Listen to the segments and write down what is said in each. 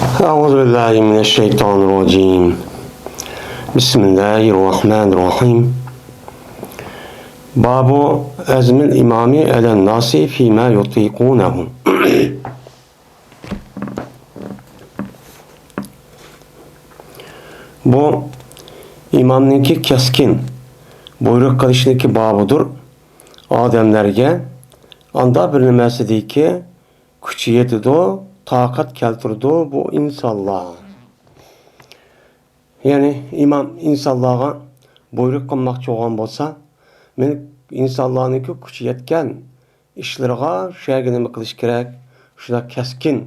أعوذ بالله من الشيطان الرجيم بسم الله الرحمن الرحيم باب عزم الإمام على الناس فيما يطيقونه. Bu imamniki keskin buyruk kılışniki babıdır. Ademlerge anda bir nimesi kuchi yetidu, taqat keltirdi bu insanlar. Yani imam insanlarga buyruk qilmoqchi bo'lgan bo'lsa, men insonlarniki kuchi yetgan ishlarga shunga nima qilish kerak? Shuna keskin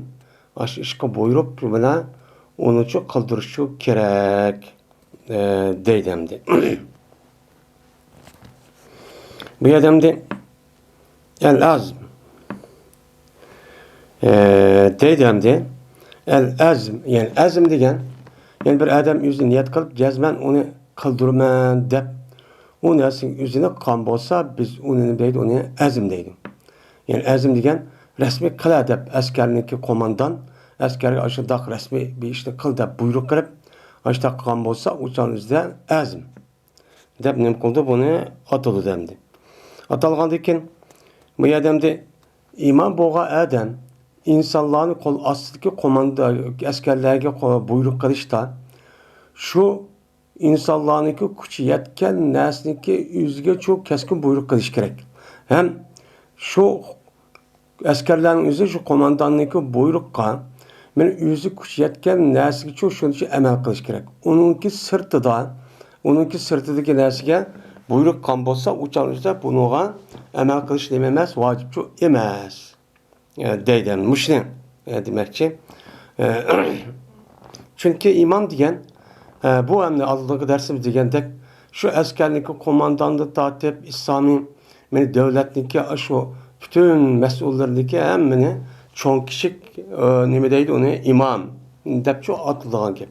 ash ishga buyruq bilan unuchu qildirishi kerak deydimdi. Bu adamda el-azm deydimdi. El-azm yani azm degan yani bir adam o'zini niyat qilib jazman uni qildirman deb u narsaning o'zini qilgan bo'lsa biz uni deydi uni azm deydi. Yani azm degan rasmiy qila deb askarniki qo'mondan askarga ashundaq rasmiy bir ishni qil deb buyruq qilib ashtaq qilgan bo'lsa o'shanizda azm deb nim qildi buni ataldi demdi. Atalgandan keyin bu odamda imom bo'lgan adam insanlarni qo'l ostidagi qo'monda askarlarga buyruq qilishda shu insonlarniki kuchi yetgan narsaniki o'ziga çok keskin buyruq qilish kerak. Hem shu askarlarning o'zi shu qo'mondonniki buyruqqa men o'zi kuchi yetgan narsaga çok shuncha amal qilish kerak. Uningki sirtidagi narsaga buyruq qilgan bo'lsa, o'shanizda bunuga amal qilish nima emas, vojib emas. Deydim, mushni demakchi. Çünkü imam degan bu hamda oldingi darsimiz degandek shu askarniki qo'mondonni tortib islomiy meni davlatniki shu bütün mas'ullarniki hammani cho'ng kichik nima deydi uni imom deb shu atilgan gap.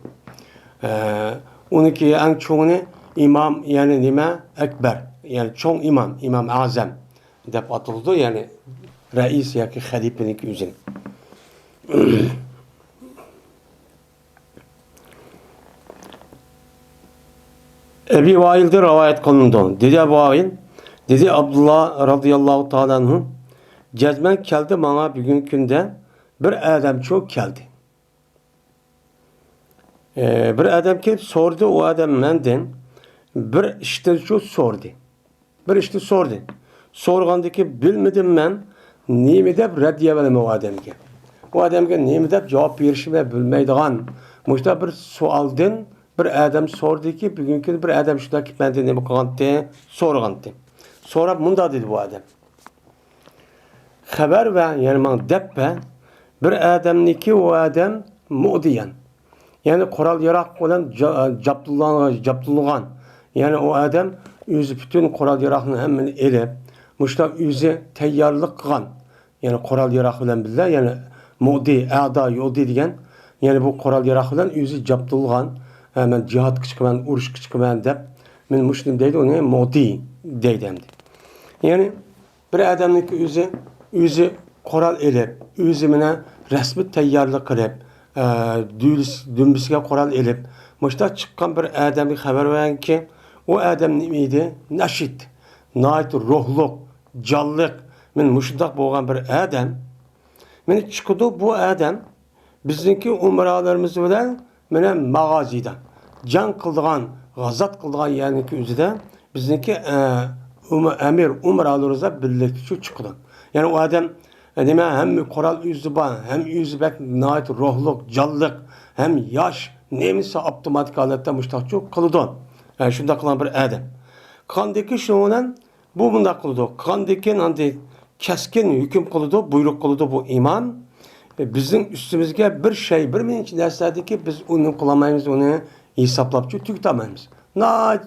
Uniki eng cho'ngini imom yani nima akbar yani cho'ng imom azam deb atildi yani rais yoki xalifaniki o'zini. Ebi Vail'de rivayet kılındı. Dedi Ebu Vail, dedi Abdullah radıyallahu ta'ala anhu, cezmen geldi bana bir gün günde bir adam çok geldi. Bir adam gelip sordu, o adam menden bir işte çok sordu. Bir işte sordu. Sorgandaki bilmedim ben, neymi de reddiye verdim o adamga. O adamga neymi de cevap verişime bilmeydiğen, muşta bir sualdın, bir adam sordu ki bugünkü bir adam şundaki bende ne bakıntı sorgandı. Sonra bunda dedi bu adam. Haber ve yani man deppe bir adamniki o adam mudiyan. Yani kural yarak olan captılgan. Yani o adam özü bütün kural yarakını hemen elip muşta özü teyyarlık kılan. Yani kural yarak olan billah yani mudi, ada, yodi diyen yani bu kural yarak olan özü captılgan. Hemen cihat kıçkıman, uruş kıçkıman dep men muslim deydi onu modi deydemdi. Yani bir adamniki özü kural elip, özü mene resmi teyyarlık kılıp, dümbüsüge kural elip, muşta çıkan bir adamı haber veren ki o adam neydi? Naşit, nait ruhluk, callık, men muşundak boğan bir adam. Men çıkıdı bu adam bizimki umralarımız bilen mene mağaziden can kıldığan, gazat kıldığan yani ki üzüde bizimki emir umralarımızda birlikte çıkıdı. Yani o adam hem kural yüzü ban, hem yüzü bek nait ruhluk, callık, hem yaş neyse otomatik alette müştakçı kılıdı. Yani şunda kılan bir adam. Kandaki şunun bu bunda kılıdı. Kandaki nandi keskin hüküm kılıdı, buyruk kılıdı bu imam. Bizim üstümüzge bir şey, bir minç derslerde ki biz onu kılamayız, onu hesaplap tüktamayız.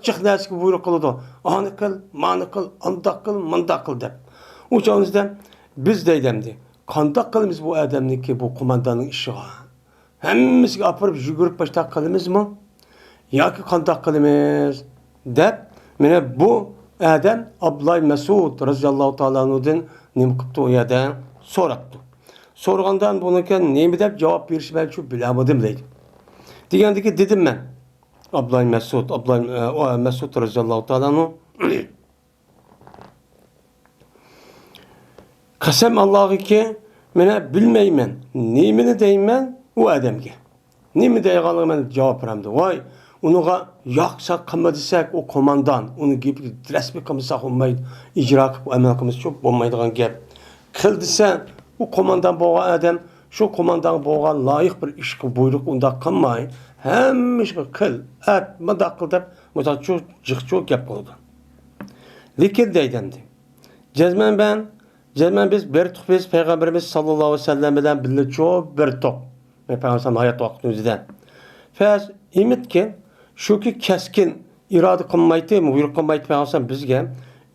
Çık dersi ki buyruk kılıdı. Anı kıl, manı kıl, andak kıl, mandak kıl dep. O çağımızda biz deydemdi. Kandak kılımız bu adamdaki bu kumandanın işi. Hemmimiz apırıp jügürüp başta kılımız mı? Ya ki kandak kılımız dep. Mene bu adam Abdullah Mesud radıyallahu ta'ala anhu'dan nim kıptı o yerden sorattı. Sorğandan bununki nemi dep cavab beriş ben şu bilamadım deydi. Degandiki dedim ben. Abdullah Mesud, Abdullah Mesud radıyallahu ta'ala anhu. Qasam Allah'a ki mene bilmeymen, nemini deymen o adamga. Nemi deyganligi men cavab beramdi. Voy, unuga yoqsa qilma desak, o komandan, uni gibi resmi qilmasak olmaydi. Icra qilib amal qilmasa çok bo'lmaydigan gap. Qil desa, o komandan bo'lgan adam, shu komandan bo'lgan loyiq bir ishga buyruq unda qilmay, hamma ishga qil, at, mundaq qil deb, mundaq jiqchoq gap bo'ldi. Lekin deydimdi. Cezmen biz bir tok biz Peygamberimiz sallallahu aleyhi ve sellem bilen birlikte çok bir tok. Peygamberimizin hayat vaktinde. Fez imit ki şu ki keskin irade kılmaydı, buyruk kılmaydı Peygamberimiz bizge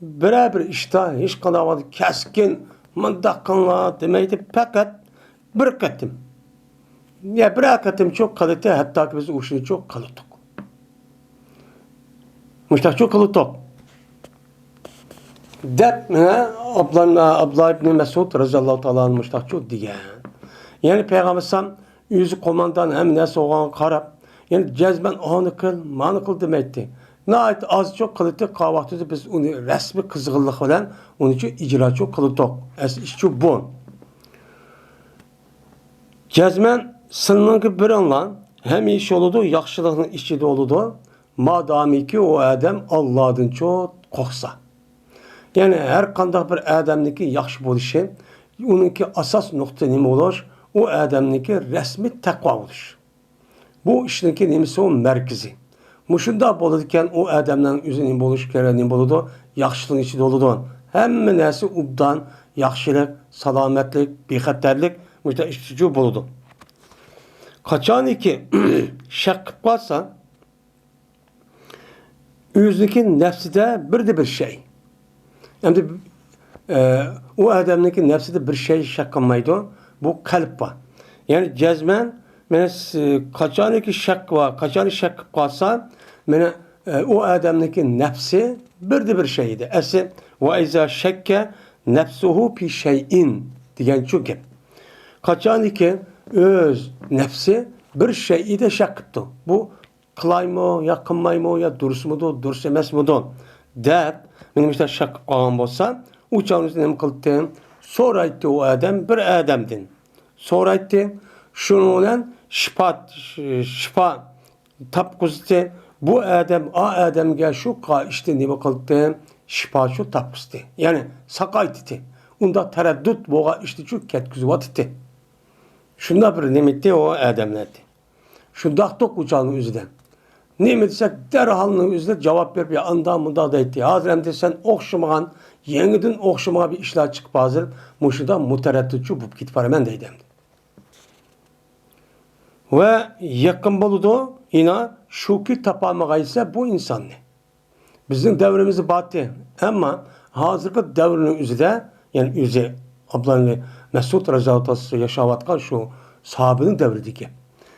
beraber işte hiç kanavadı keskin mındak kılma demeydi fakat bir katım. Ya bir katım çok kalite hatta ki biz o işini çok kalıttık. Müştak çok kalıttık. Dep Abdullah ibn Mesud radıyallahu ta'ala anmıştak çok diyen. Yani Peygamber yüzü komandan hem ne soğan karab. Yani cezben onu kıl, manı kıl demekti. Nait az çok kılıttı kahvaltıda biz onu resmi kızgınlık falan onun için icra çok kılıttık. İş çok bon. Cezmen sınırın ki bir anlan hem iş oludu, yakşılığın işi de oludu. Madami ki o adam Allah'ın çok korksa. Yani her qandaq bir adamniki yaxshi bo'lishi, uningki asos nuqta nima bo'lish, u adamniki rasmiy taqvo bo'lish. Bu ishniki nimasi o markazi. Mushunda bo'ladi ekan, u odamning o'zi nima bo'lish kerak, nima bo'ladi? Yaxshilik ichida bo'ladi. Hamma narsa ubdan, yaxshilik, salomatlik, bexatarlik mushta ishchi bo'ladi. Qachoniki shaq qilib qolsa, o'ziniki nafsida bir şey. Hem de o adamdaki nefside bir şey şaklanmaydı. Bu kalp var. Yani cezmen kaçaniki şak var, kaçaniki şak kalsa o adamdaki nefsi bir şeydi. Esi ve izâ şekke nefsuhu pi şeyin diyen çok gep. Kaçaniki öz nefsi bir şeyi de şak kıptı. Bu kılayma, ya kınmayma, ya durs mudu, durs emes mudu deyip benim işte şak qilgan bo'lsa, u chog'da nima qildi? So'raydi o adam bir adamdan. So'raydi, shuning bilan shifa topqizdi. Bu adam o adamga shu ishni nima qildi? Shifa shu topqizdi. Ya'ni saqaytdi. Unda taraddud bo'lgan ishni shu ketkizyapti. Shunda bir nimetdi o adamlardi. Shundaqtoq u chog'ning o'zidan. Neymi desek derhalının üzerinde cevap verip ya andan bunda da etti. Hazır hem de sen okşamagan, yeniden okşamaga bir işler çıkıp hazır. Muşuda muteredditçi bu git var hemen deydim. Ve yakın buludu yine şu ki tapamaga ise bu insan ne? Bizim devrimizi battı. Ama hazırki devrinin üzerinde yani üzeri Abdullah Mesud Razatası yaşavatkan şu sahabenin devrideki.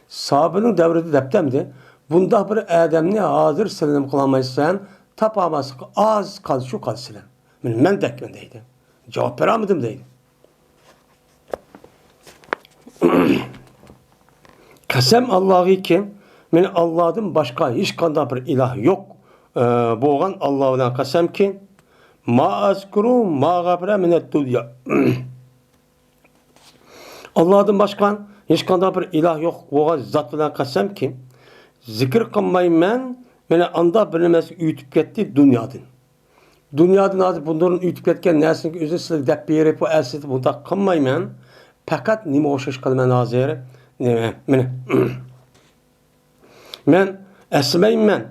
Sahabenin devridi deptemdi. Bunda bir adamni hazır silim kılamaysan tapaması az kal şu kal silim. Ben dekmen deydi. Cevap veremedim deydi. Kasem Allah'ı ki men Allah'dan başka hiç kanda bir ilah yok. Boğan Allah'dan kasem ki ma azkuru ma gabra minet dünya. Allah'dan başka hiç kanda bir ilah yok. Boğan zatından kasem ki zikir qilmayman, meni anda bilmez uyutib ketdi dunyodan. Dunyodan hozir bundan uyutib ketgan narsani o'zi sizlarga deb berib, bu asli bunda qilmayman. Faqat nima o'xshash qilaman hozir? Men asmayman.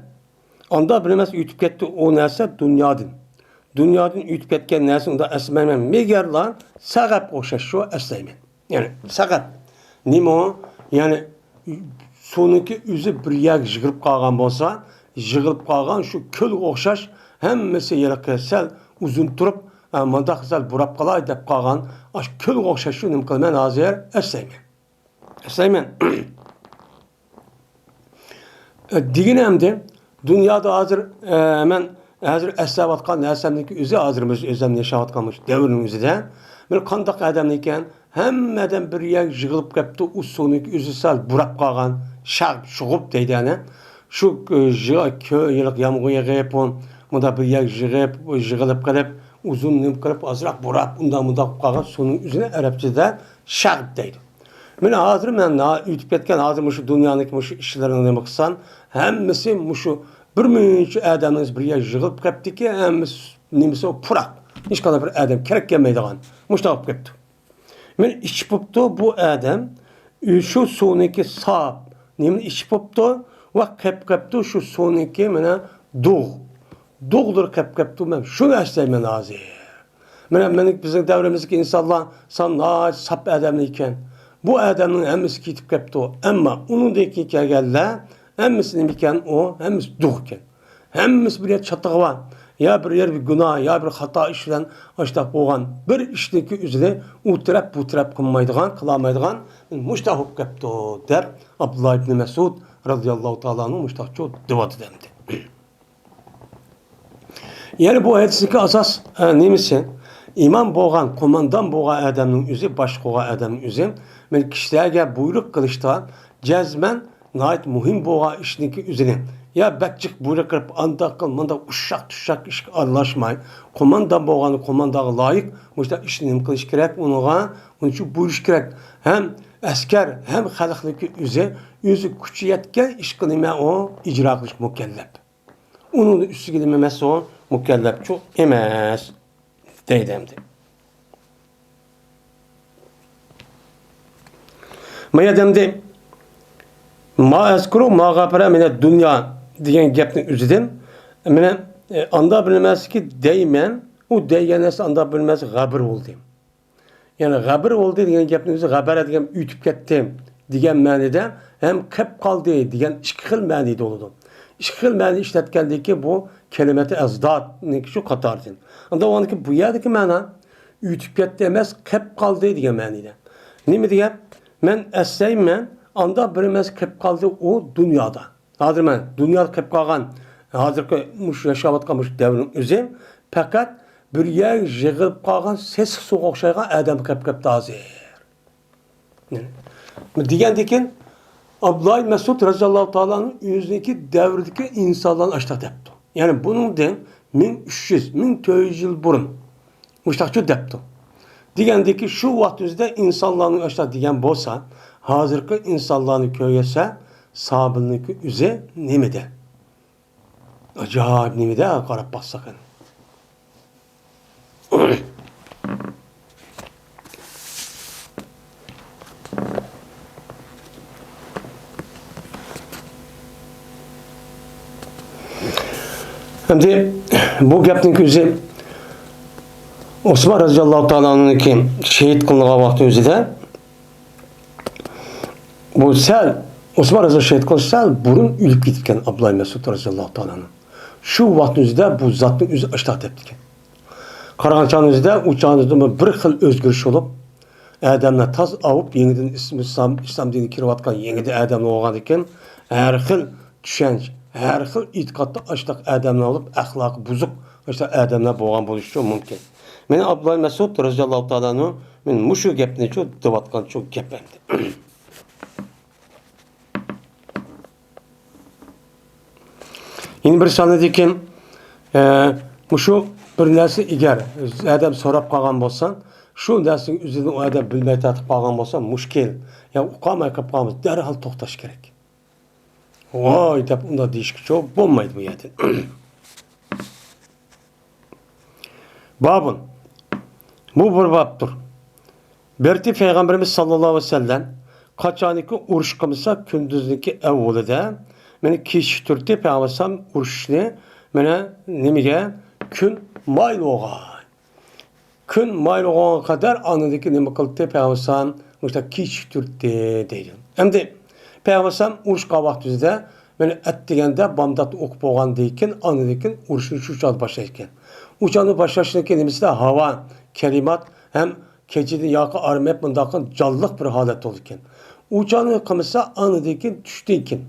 Anda bilmez uyutib ketdi o narsa dunyodan. Dunyodan uyutib ketgan narsa unda asmayman. Megarlar sag'ab o'xshash shu aslayman. Yani sag'ab. Nima? Yani sonunki üzü bir yak jığılıp qalğan bolsa, jığılıp qalğan şu köl o'xshash hammasi yerga sal uzun turib, manda qizal burab qalay deb qalğan, aş köl o'xshash shu nima qilman hozir aslayman. Deganimda dunyoda hozir men hozir aslayotgan narsamniki o'zi hozir biz o'zim yashayotganmiz davrning o'zida men qanday odam ekan, Hemmeden bir yer yığılıp kaptı. O sonraki üzü sal burap kalan şarp şurup deydi yani. Şu yıllık yağmur yağıp bunda bir yer yığılıp kalıp uzun nem kalıp azrak burap undan kalan sonun üzerine Arapçada şarp deydi. Mene hazır men ütüp ketken hazır şu dünyanın şu işlerini demek san hemmisi şu bir münçe adamınız bir yer yığılıp kaptı ki hemmisi nemisi o purak. Hiç kadar bir adam kerek gelmeydiğen muştaqıp kaptı. Men iç poptu bu adam şu sonraki sap nemin iç poptu ve kaptu şu sonraki mena doğdur kaptu men şunu astaymen azı. Men bizim devrimizdeki insanlar sanlar sap adamlar iken bu adamın hemmisi kitip kaptu ama onun deki geldiler hemmisinin iken o hemmisi doğken hemmisi bir çatığı var. Ya bir yer bir günah, ya bir hata işlen açtaq boğan bir işteki üzere utirap butirap kılamaydıgan muştaq hop kaptı der Abdullah ibn Mesud radıyallahu ta'ala'nın muştaqçı dıvadı demdi. Yani bu hadisdeki asas nemisi? İmam boğan, komandan boğan adamın üzü, baş boğan adamın üzü, men kişilerge buyruk kılışta cezmen nait muhim boğan işteki üzere ya bekçik buyruk kırıp anda kılmanda uşak tuşak iş anlaşmayın. Komandan boğanı komandağı layık muşta işini kılış gerek onun için buyuruş gerek. Hem asker hem halklık yüzü küçü yetken iş kılma o icra kılış mükellef. Onun üstü gidilmemesi o mükellef çok emez deydemdi. Maya demdi ma eskuru ma gafara mine dünya diyen gapni üzüdim. Mine anda bilmez ki deymen o deygenesi anda bilmez gabir oldu. Yani gabir oldu diyen gapni üzü gabara diyen ütüp kettim diyen manide hem kep kaldı diyen iki xil manide oldu. İki xil manide işletkeldeki bu kelimeti ezdat şu katardın. Anda o anki bu yerdeki mana ütüp ketti emez kep kaldı diyen manide. Ne mi diye? Men esseymen anda bilmez kep kaldı o dünyada. Hazır men dünyada kep kalgan hazırki muş yaşavatqan devrin üzü fakat bir yer yığılıp kalgan ses soğuk okşaygan adam kep hazır. Digendekin Abdullah Mesud radıyallahu ta'ala'nın yüzdeki devrdeki insanların açtaq depti. Yani bunun den 1300 yıl burun muştaqçı depti. Digendeki şu vaxtüzde insanların açtaq digen bolsa hazırki insanların köyyese sabırlıkı üze nemede. Acayip nemede qarab baksakın. Şimdi bu gapning üzü Osman radıyallahu ta'ala'nın ki şehit kılınığa vakti üzüde bu sel Osman radıyallahu şehit kılınığa sel burun ülüp gitken Abdullah Mesud radıyallahu ta'ala'nın şu vakti üzüde bu zatın üzü açtaq tepdiken Karahançanın üzüde uçağın üzüde bir xil özgürüş olup adamlar taz avup yeniden İslam dini kirvatkan yeniden adamlar olgan eken her xil düşünce her xil itiqatda açtaq adamlar olup ahlakı buzuk açtaq adamlar boğan buluşu mümkün. Meni Abdullah Mesud radıyallahu ta'ala'nın men muşu gapni çok devatkan çok gapemdi. Yine bir sanadikin muşu bir narsa eğer adam sorap qalgan bolsa, şu narsanın üzerinde o adam bilmey tatib qalgan bolsa, mushkil. Ya uqamay qolib qolamiz, darhol to'xtash kerak. Voy deb unda deyishga çok bo'lmaydi bu yerda. Babun. Bu bir babdır. Berti Peygamberimiz sallallahu aleyhi ve sellem kaçaniki uruş qilsa kunduzniki avvalida meni kechish turdi Peygamberim urushni meni nimaga kun mayl bo'lgan. Kun mayl bo'lgan qadar anadagi nima qildi Peygamberim o'sha kechish turdi deydi. Endi Peygamberim urushga vaqtida meni at deganda bomdatni o'qib bo'lgandan keyin anadagi urushni shu chol boshlaydi. Uçanı başlaştığındaki elimizde hava, kelimat hem keçidi yakı armayıp bundakın canlılık bir halet olurken. Uçanı kımısa anıdaki düştüyken.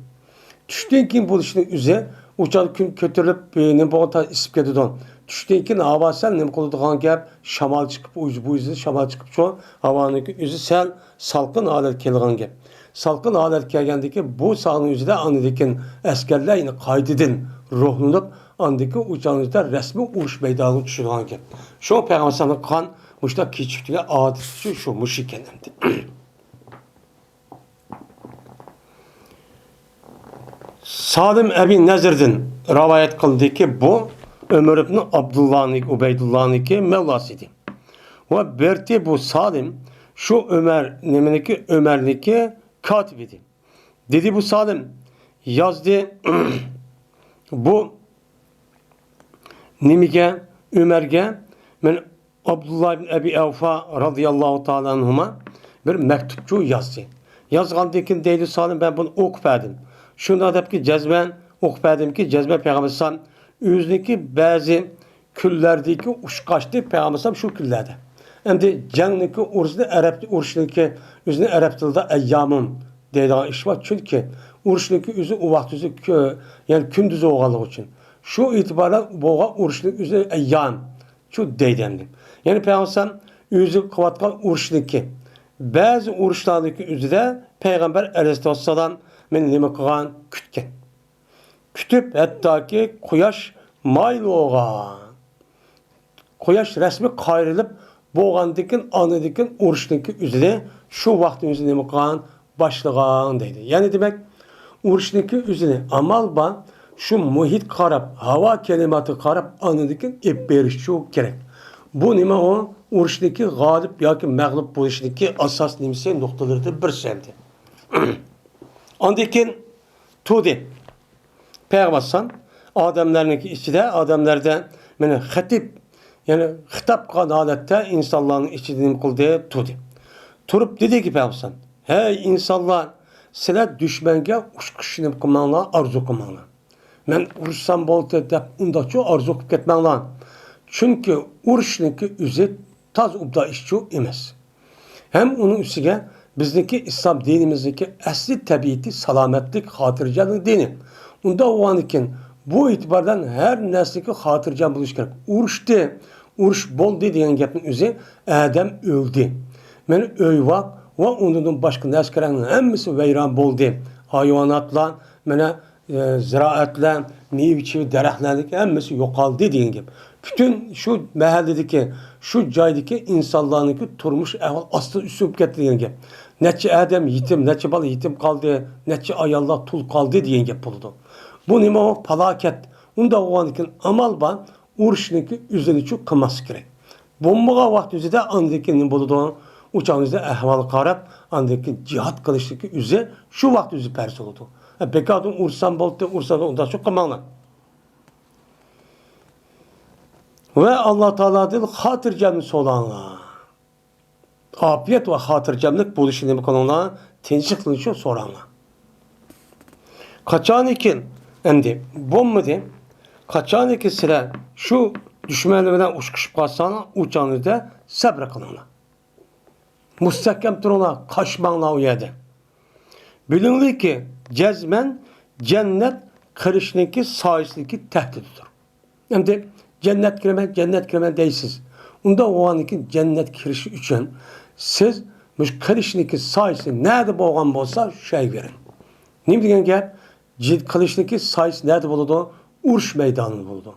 Düştüyken buluşunun üzere uçan gün kötürülüp ne boğata isip gedidon. Tushdan keyin havo sal nima qiladigan gap, shamol chiqib, bu yüzü shamol chiqib, shu havoning o'zi sal salqin holat kelgan gap. Salqin holat kelgandiki, bu sog'ning o'zida andikin askarlar yana qaytadan ruhlanib, andiki uçağınızda resmi urush maydoniga tushgan gap. Shu payg'ambarning qon mushta kechiktiga odat shu mush ekan. Salim Ebi Nezir'den rivayet kıldı ki bu Ömer ibn Abdullah'ın, Ubeydullah'ın Mevlasıydı. Ve berti bu Salim şu Ömer'deki katibiydi. Dedi bu Salim yazdı bu Nimige, Ömer'ge ben Abdullah ibn Ebi Evfa radıyallahu ta'ala anhuma bir mektupçu yazdı. Yazgandıkin deydi Salim ben bunu okupadım. Şunda deyip ki cezben okupadım ki cezben Peygamber özündeki bazı küllerdeki uçkaçtı Peygamber şu küllerde. Hem de cenneki uruşundaki özünde Arap dilde eyyamın deydiği iş var. Çünkü uruşundaki özü o vakti özü yani kündüzü oğalığı için. Şu itibarla boğa uruşundaki özü eyyam. Şu deydendim. Yani Peygamber özü kıvatkan uruşundaki bazı uruşlardaki özü de Peygamber Aleyhisselam men nima qilgan kutgan. Kutib hattoki quyosh mayli bo'lgan. Quyosh rasmi qayrilib bo'lgandikin anadikin urushniki o'zida shu vaqtning o'zida nima qilgan boshlagan deydi. Ya'ni demak urushniki o'zini amal ba shu muhit qarab, havo kelimati qarab anadikin ep berish shu kerak. Bu nima o urushniki g'olib yoki mag'lub bo'lishniki asos nimasi nuqtalarida bir sevdi. Ondan tudi Peygamber adamlarınki içinde adamlardan yani hatip yani hitap qilgan holatda insonlarning ichida nima qildi tudi. Turib dedi ki Peygamber hey insonlar sizlar dushmanga ushqishni qilmanglar, arzu qilmanglar. Men urushsam bo'ldi deb undacha arzu qilib ketmanglar. Chunki urushniki o'zi toz ubda ishchi emas. Hem onun üstüge bizdeki İslam dinimizdeki asli tabiati salametlik, hatırcanlık dini. Unda o anikin bu itibardan her nesliki hatırcan buluş gerek. Uruş bol dediğin gapın üzeri Adem öldü. Meni öyvak ve onun başka neskerenin hemmisi veyran boldu. Hayvanatla, ziraatla, meyveçi, derehlerlik hemmisi yok aldı dediğin gibi. Bütün şu mahalledeki, şu caydaki insanlarınki turmuş ehval aslı üstüp getirdiğin gibi. Neçe Adem yitim, neçe bal yitim kaldı, neçe ayallah tul kaldı diyen gibi buldu. Bu nima o felaket. Unda o andikin amal ban, uruşniki üzerine çok kılması gerek. Bombaga vakti üzerinde andaki nima buldu? Uçağınızda ehval karab, andaki cihat kılıçtaki üzeri şu vakti üzeri persi oldu. Bekadın ursan boldu, ursan ondan çok kılmanlar. Ve Allah Teala dedi hatırcamlısı olanlar. Afiyet ve hatırcamlık buluşu demek olanlar tenşik kılınca soranlar. Kaçan ikin endi bombadı. Kaçan ikin sıra şu düşmanlardan uçkuşup kalsana uçağınızda sabır kılınlar. Müstahkem durunlar, kaçmanlar o yerde. Bilinli ki cezmen cennet kırışındaki sayısındaki tehdididir. Endi cennet kirmen deysiz. Unda o anki cennet kirişi için siz kılışındaki sayısı nerede boğan bolsa şey verin. Ne bileyim gel? Kılışındaki sayısı nerede bulundu? Uruş meydanı bulundu.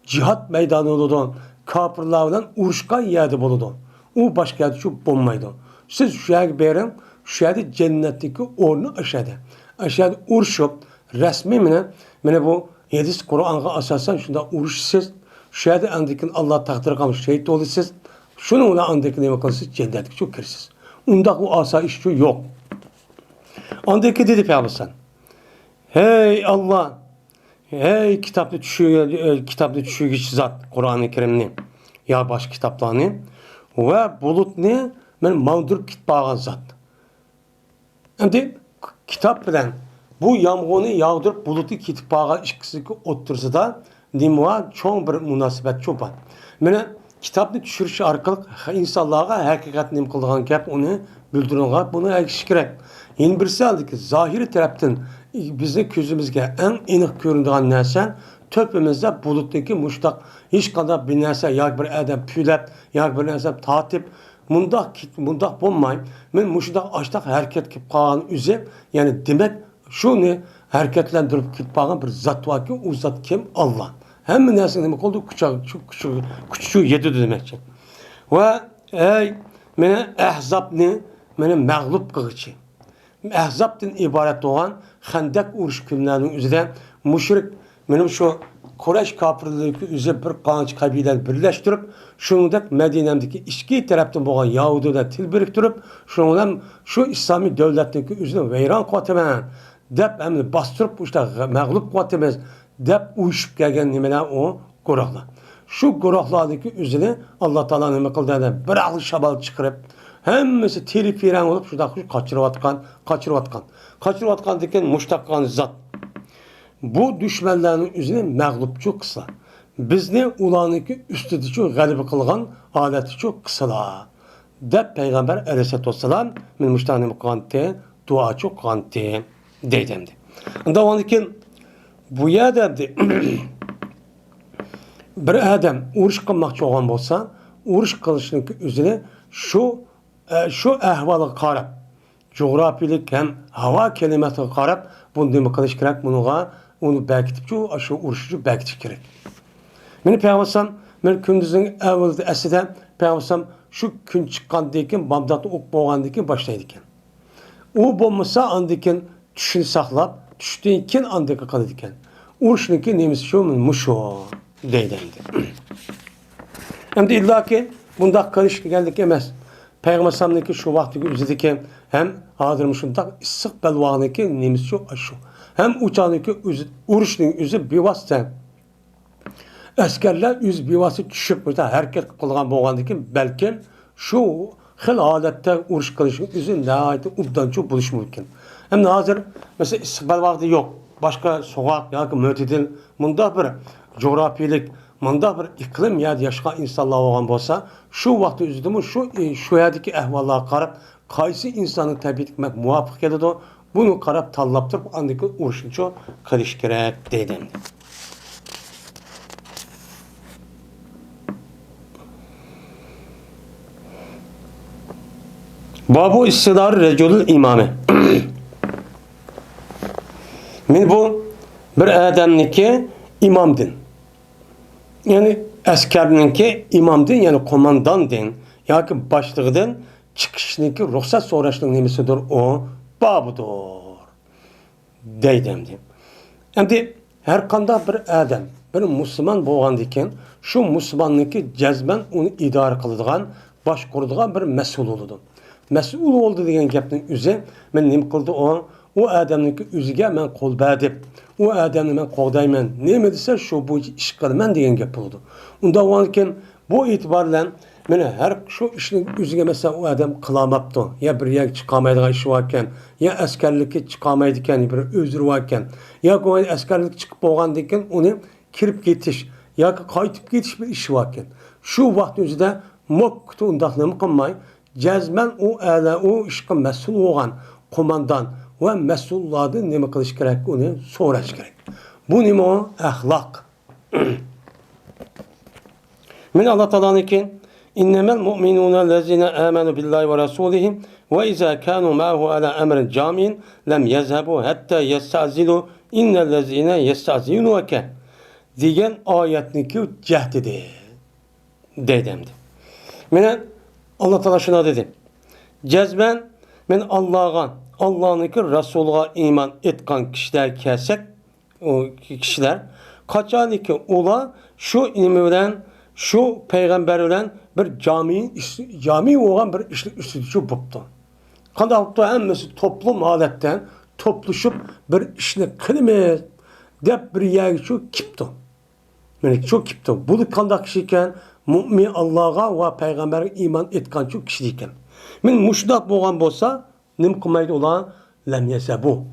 Cihat meydanı bulundu. Kapırlardan uruşkan yerde bulundu. O başka yerde çok bulmaydı. Siz şu yerde verin, şu yerde cennetteki ornu aşağıda. Aşağıda uruşup resmi bu hadis Kur'an'a asasen şunda uruşsuz şu yerde andikin Allah takdir kalmış şehit olursunuz. Şununla andaki ne bakıyorsunuz? Cennetlik çok kirsiz. Onda o asayiş yok. Andaki dedi Peygamber. Hey Allah, hey kitaplı düşüyor zat Kur'an-ı Kerim'ni ya baş kitaplarını ve bulut ne? Ben mağdur kitbağa zat. Şimdi kitap bilen bu yağmurunu yağdırıp bulutu kitbağa işkisi otursa da nima çok bir münasebet çok var. Mene kitapni düşürüş arkalık insanlarga hakikat nim kılgan gap onu bildirilgan bunu aytish kerak. Yen birisi aldı ki zahiri taraftan bizni ko'zimizga eng aniq ko'rinadigan narsa töpümüzde bulutdaki muştaq hiç kadar bir narsa yoki bir adam puylab yoki bir narsa tatib mundaq bo'lmay men mushundoq ashtaq harakat qilib qolgan o'zi ya'ni demak shuni harakatlantirib ketib qolgan bir zot borki u zot kim Alloh hamma narsani nima qildi kuchi yetdi demoqchi va ey meni ahzobni meni mag'lub qilg'ichi ahzobdan iborat bo'lgan Xandaq urush kunlarining o'zida mushrik benim şu Kureyş kafirliği üzerine bir qancha qabilalar birleştirip, shuningdek Madinadagi ikki tarafdan bo'lgan Yahudilar til biriktirib, shundan şu İslami davlatniki o'zini vayron qilaman deb hamni bostirib, işte mag'lub qilatamiz deb uyushib kelgan nimalar o guruhlar. Şu guruhlardagi o'zini Alloh taolo nima qildi deb bir aql shabal chiqarib, hammasi telefon bo'lib shunda qochirayotgan degan mushtaqan zot. Bu düşmanlarning o'zini mag'lubchi qilsa, bizni ularniki ustida g'alaba qilgan holaticha qilsalar deb payg'ambar alayhisolatu vassalam men mushtani qilganti duochi qilganti deydi. Unda ondan bu yerda bir odam urush qilmoqchi bo'lgan bo'lsa, urush qilishning o'zini shu ahvolga qarab, coğrafiyalik hem hava kelimasiga qarab buni nima qilish kerak, bunga onu bekitip şu uruşucu bekitip gerek. Beni Peygamber men gündüzün evvelde eside Peygamber şu gün çıkkandayken Bağdat'ta ok boğandayken başlaydıkken. O bombasa andayken düşün saklap, düştüğünken andayken kalıdıkken. Uruşunki neymiş şu muşo deydendi. Hem de illa ki bunda karışık geldik emez. Peygamber'deki şu vaktiki üzedeki hem hadırmışındak istikbal vaktiki neymiş şu aşu. Hem uçağındaki uruşun üzü bir vasıta askerler yüz bir vasıta düşüp burada hareket kılgan boğandaki belki şu xil adette uruş kılışın üzü nəhayət ubdançı buluş mümkün. Hem de hazır mesela istikbal vakti yok. Başka sokak ya ki mütedil bunda bir coğrafiyelik bunda bir iklim ya yaşayan insanlar olan olsa şu vakti üzüdümü şu yerdeki ehvallara karab kaysi insanın tabi etmek muvafık ediyor. Bunu qarab tanlab turib andaki urushuncha qilish kerak deydi. Babu istidar reculul imami. Men bu bir adamniki imamdin. Yani askarniki imamdin, yani komandandin, yoki boshlig'idan chiqishniki ruxsat so'rashning nimasidir o babudur deydimdi. Endi her qanday bir adam, bir Müslüman bo'lgandan şu Müslümanniki jazman uni idora qiladigan, boshqaradigan bir mas'ul bo'ladi. Mas'ul bo'ldi degan gapning o'zi men nima qildi o adamniki o'ziga men qo'l berdim. O adamni men qo'g'dayman. Nima desa shu bo'yicha ish qilaman degan gap bo'ldi. Unda o'nkin bu e'tibor bilan meni her şu işin üzerine mesela o adam kılamaptı. Ya bir yer çıkamaydıgan işi varken, ya askerlikке çıkamaydıken bir özür varken, ya o askerlik çıkıp boğandayken onu kirip getiş, ya kaytıp getiş bir işi varken. Şu vakit özüde moktu undaqlığımı kılmay, cezmen o işe mesul olan komandan ve mesullardı neme kılış gerek, onu soraş gerek. Bu neme o? Ahlak. Min Allah Teala'nınki İnnemel mu'minûne lezine âmenû billahi ve rasûlihi ve izâ kânû ma'hu alâ emrin câmi'in lem yezhebû hattâ yesta'zilû innellezîne yesta'zilûke diyen ayetniki cehdidir. Dedemdi. Mene Allah Teala şuna dedi. Cezben men Allah'nınki Resul'a iman etkan kişiler kelsek o kişiler kaçaniki ola şu ilmi bilen şu peygamber bilen bir cami olan bir işlik üstüdücü buptu. Kandalıkta hemmesi toplum aletten topluşup bir işlik kılımız dep bir yer şu kiptu. Yani çok kiptu. Bu kandak kişiyken mümin Allah'a ve peygambere iman etkan çok kişiyken. Men muşdak boğan bolsa nim kılmaydı olan lem yesebu.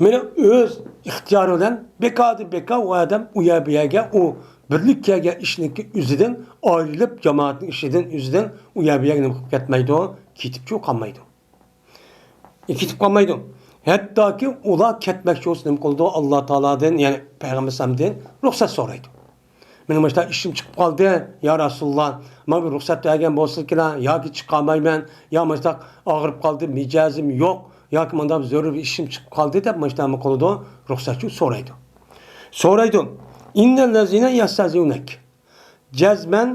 Meni öz ihtiyarı bilen beka o adam uyabiyaga o birlikkaga ishniki o'zidan ayrılıp cemaatning ishidan o'zidan uyabiyaga nima qilib ketmaydi, ketib qolmaydi. Ketib qolmaydi. Hatta ki ular ketmekçi olsun nima qildi? Alloh taoladan, ya'ni payg'ambar alayhisalomdan ruxsat so'raydi. Mening mana ishim chiqib qoldi, ya Rasululloh, menga bir ruxsat bergan bo'lsa-kilar, yoki chiqolmayman, yo mana og'rib qoldi, mijozim yo'q, yoki menda zarur bir ishim chiqib qoldi deb mana nima qiladi? Ruxsatchi so'raydi. So'raydi. Innal lazina yastaziunak. Jazman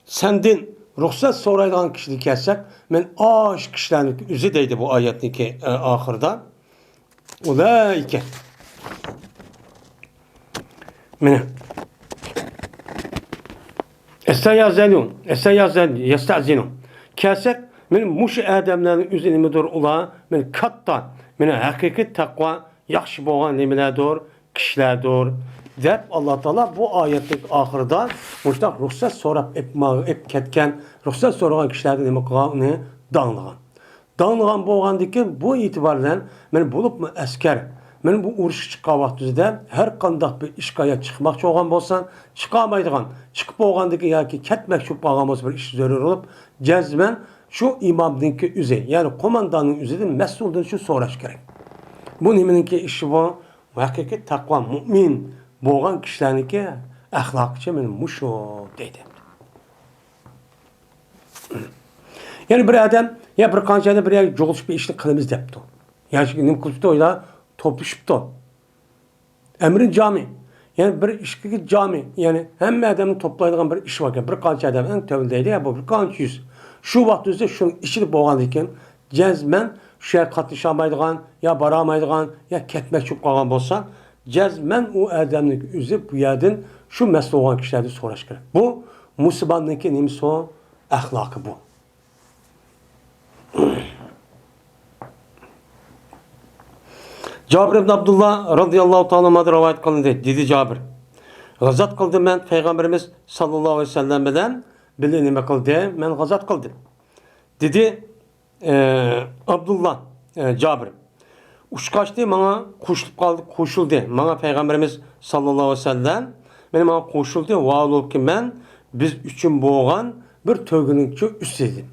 sendin ruxsat so'raydigan kishini kelsak, men osh kishilarni o'zi deydi bu oyatniki oxirida. Ulayka. Mana yastazinu. Kelsak, men mush odamlarning o'zi nimadir ular, men katta, men haqiqiy taqvo yaxshi bo'lgan nimalardir, kishilardir. Deb Allah Teala bu oyatning oxirida mushta ruxsat so'rab ep ketgan, ruxsat so'ragan kishilarni nima qilganini danglagan. Danglagan bo'lgandan bu e'tibordan men bo'libmi askar, men bu urush chiqqan vaqtida har qanday bir ishga chiqmoqchi bo'lgan bo'lsam, chiqolmaydigan, chiqib bo'lgandan yoki ketmoqchi bo'lgan bo'lsa bir ish zarur bo'lib, jazman shu imomninki o'zi, ya'ni qo'mondonning o'zidan mas'uldan shu so'rash kerak. Bu nimaninki ishi bu? Haqiqiy taqvo mu'min bo'lgan kishilarniki axloqchi men mushu deydi. Yani bir adam ya bir qanchada bir jo'g'ilishib bir ishni qilamiz debdi. Yoki nima qilibdi o'ylar to'plashibdi. Amri jami. Yani bir ishki jami, yani hamma odamni to'playdigan bir ish bor ekan. Bir qancha odam eng tövildeydi ya bu bir qancha yuz. Shu vaqtda shu ishni bo'lgan ekan, jazman shu yerga qatnashamaydigan, ya boramaydigan, ya ketmoqchi qolgan bo'lsa, jazman u odamning o'zi bu yerdan shu mas'ul bo'lgan kishilardan so'rash kerak. Bu musulmonniki nimasi o? Axloqi bu. Cabir ibn Abdullah radıyallahu ta'ala anhu rivayet kılındı. Dedi Cabir. Gazat kıldım ben Peygamberimiz sallallahu aleyhi ve sellem bilen bilinime kıldı. Ben gazat kıldım. Dedi Abdullah Cabir. Uçkaçtı bana koşulup kaldı, koşuldu. Bana Peygamberimiz sallallahu aleyhi ve sellem benim bana koşuldu. Vallahi ki ben biz üçün boğan bir tögününki üstüydüm.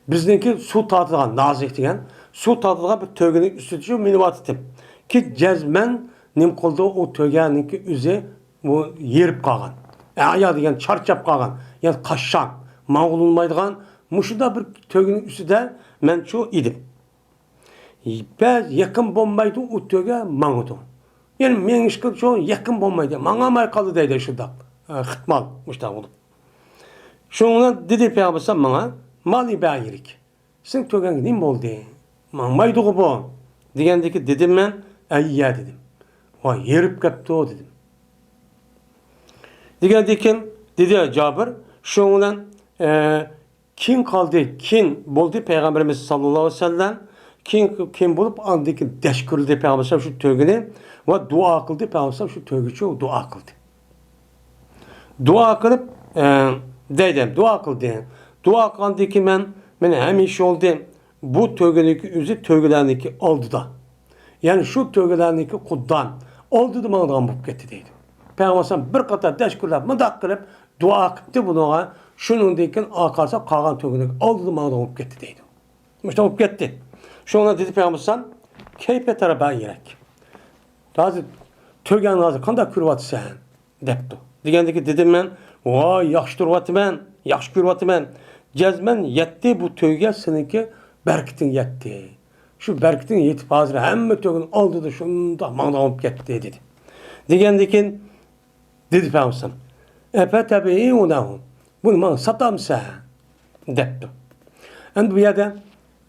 Bizdeki su tatılan nazik diyen su tatılan bir tögünün üstüydü minivat ettim. Ki cezmen nim kıldı o tögeninki üzü bu yerip kalgan. Ya diyen çarçap kalgan. Yani kaşşan, mağlulmaydıgan. Muşuda bir tögünün üstüde men şu idim. Ben yakın bombaydı o töge mağudu. Yani men işkil şu yakın bombaydı. Mağamay kaldı deydi şurada. Hıtmal muşta oldu. Şundan dedi Peygamber bana mali bayirik. Sen tögen nim oldu? Mağmaydı bu. Diyendeki dedim ben ayya dedim. Vay yerip kaptı o dedim. Diyendeki dedi Cabir şundan kim kaldı? Kim buldu Peygamberimiz sallallahu aleyhi ve sellem? Kim bulup andaki deşkürüldü Peygamber şu tögünü ve dua kıldı Peygamber şu tögücü dua kıldı. Dua kılıp dedim dua kıldı. Dua kıldı ki ben hemiş oldu. Bu tögünüki üzü tögülerindeki oldu da. Yani şu tögülerindeki kuddan oldu da bana bulup gitti deydi. Peygamber bir kadar deşkürler mıdak kılıp dua kıldı buna. Şunun deyken akarsa kalan tögünüki oldu da bana bulup gitti deydi. İşte bulup gitti. Şuna dedi Peygamber keyfe tarafa yerek. Tazi tögen nazı kanda kürvatı sen depti. Degendeki dedim ben vay yaxşı turvatı ben, yaxşı kürvatı ben. Cezmen yetti bu töge seninki berkitin yetti. Şu berkitin yetip hazır hem tögün oldu da şunda mağda olup gitti dedi. Degendeki dedi Peygamber efe tabi'i unahu. Bunu bana satam sen depti. Yani bu yerde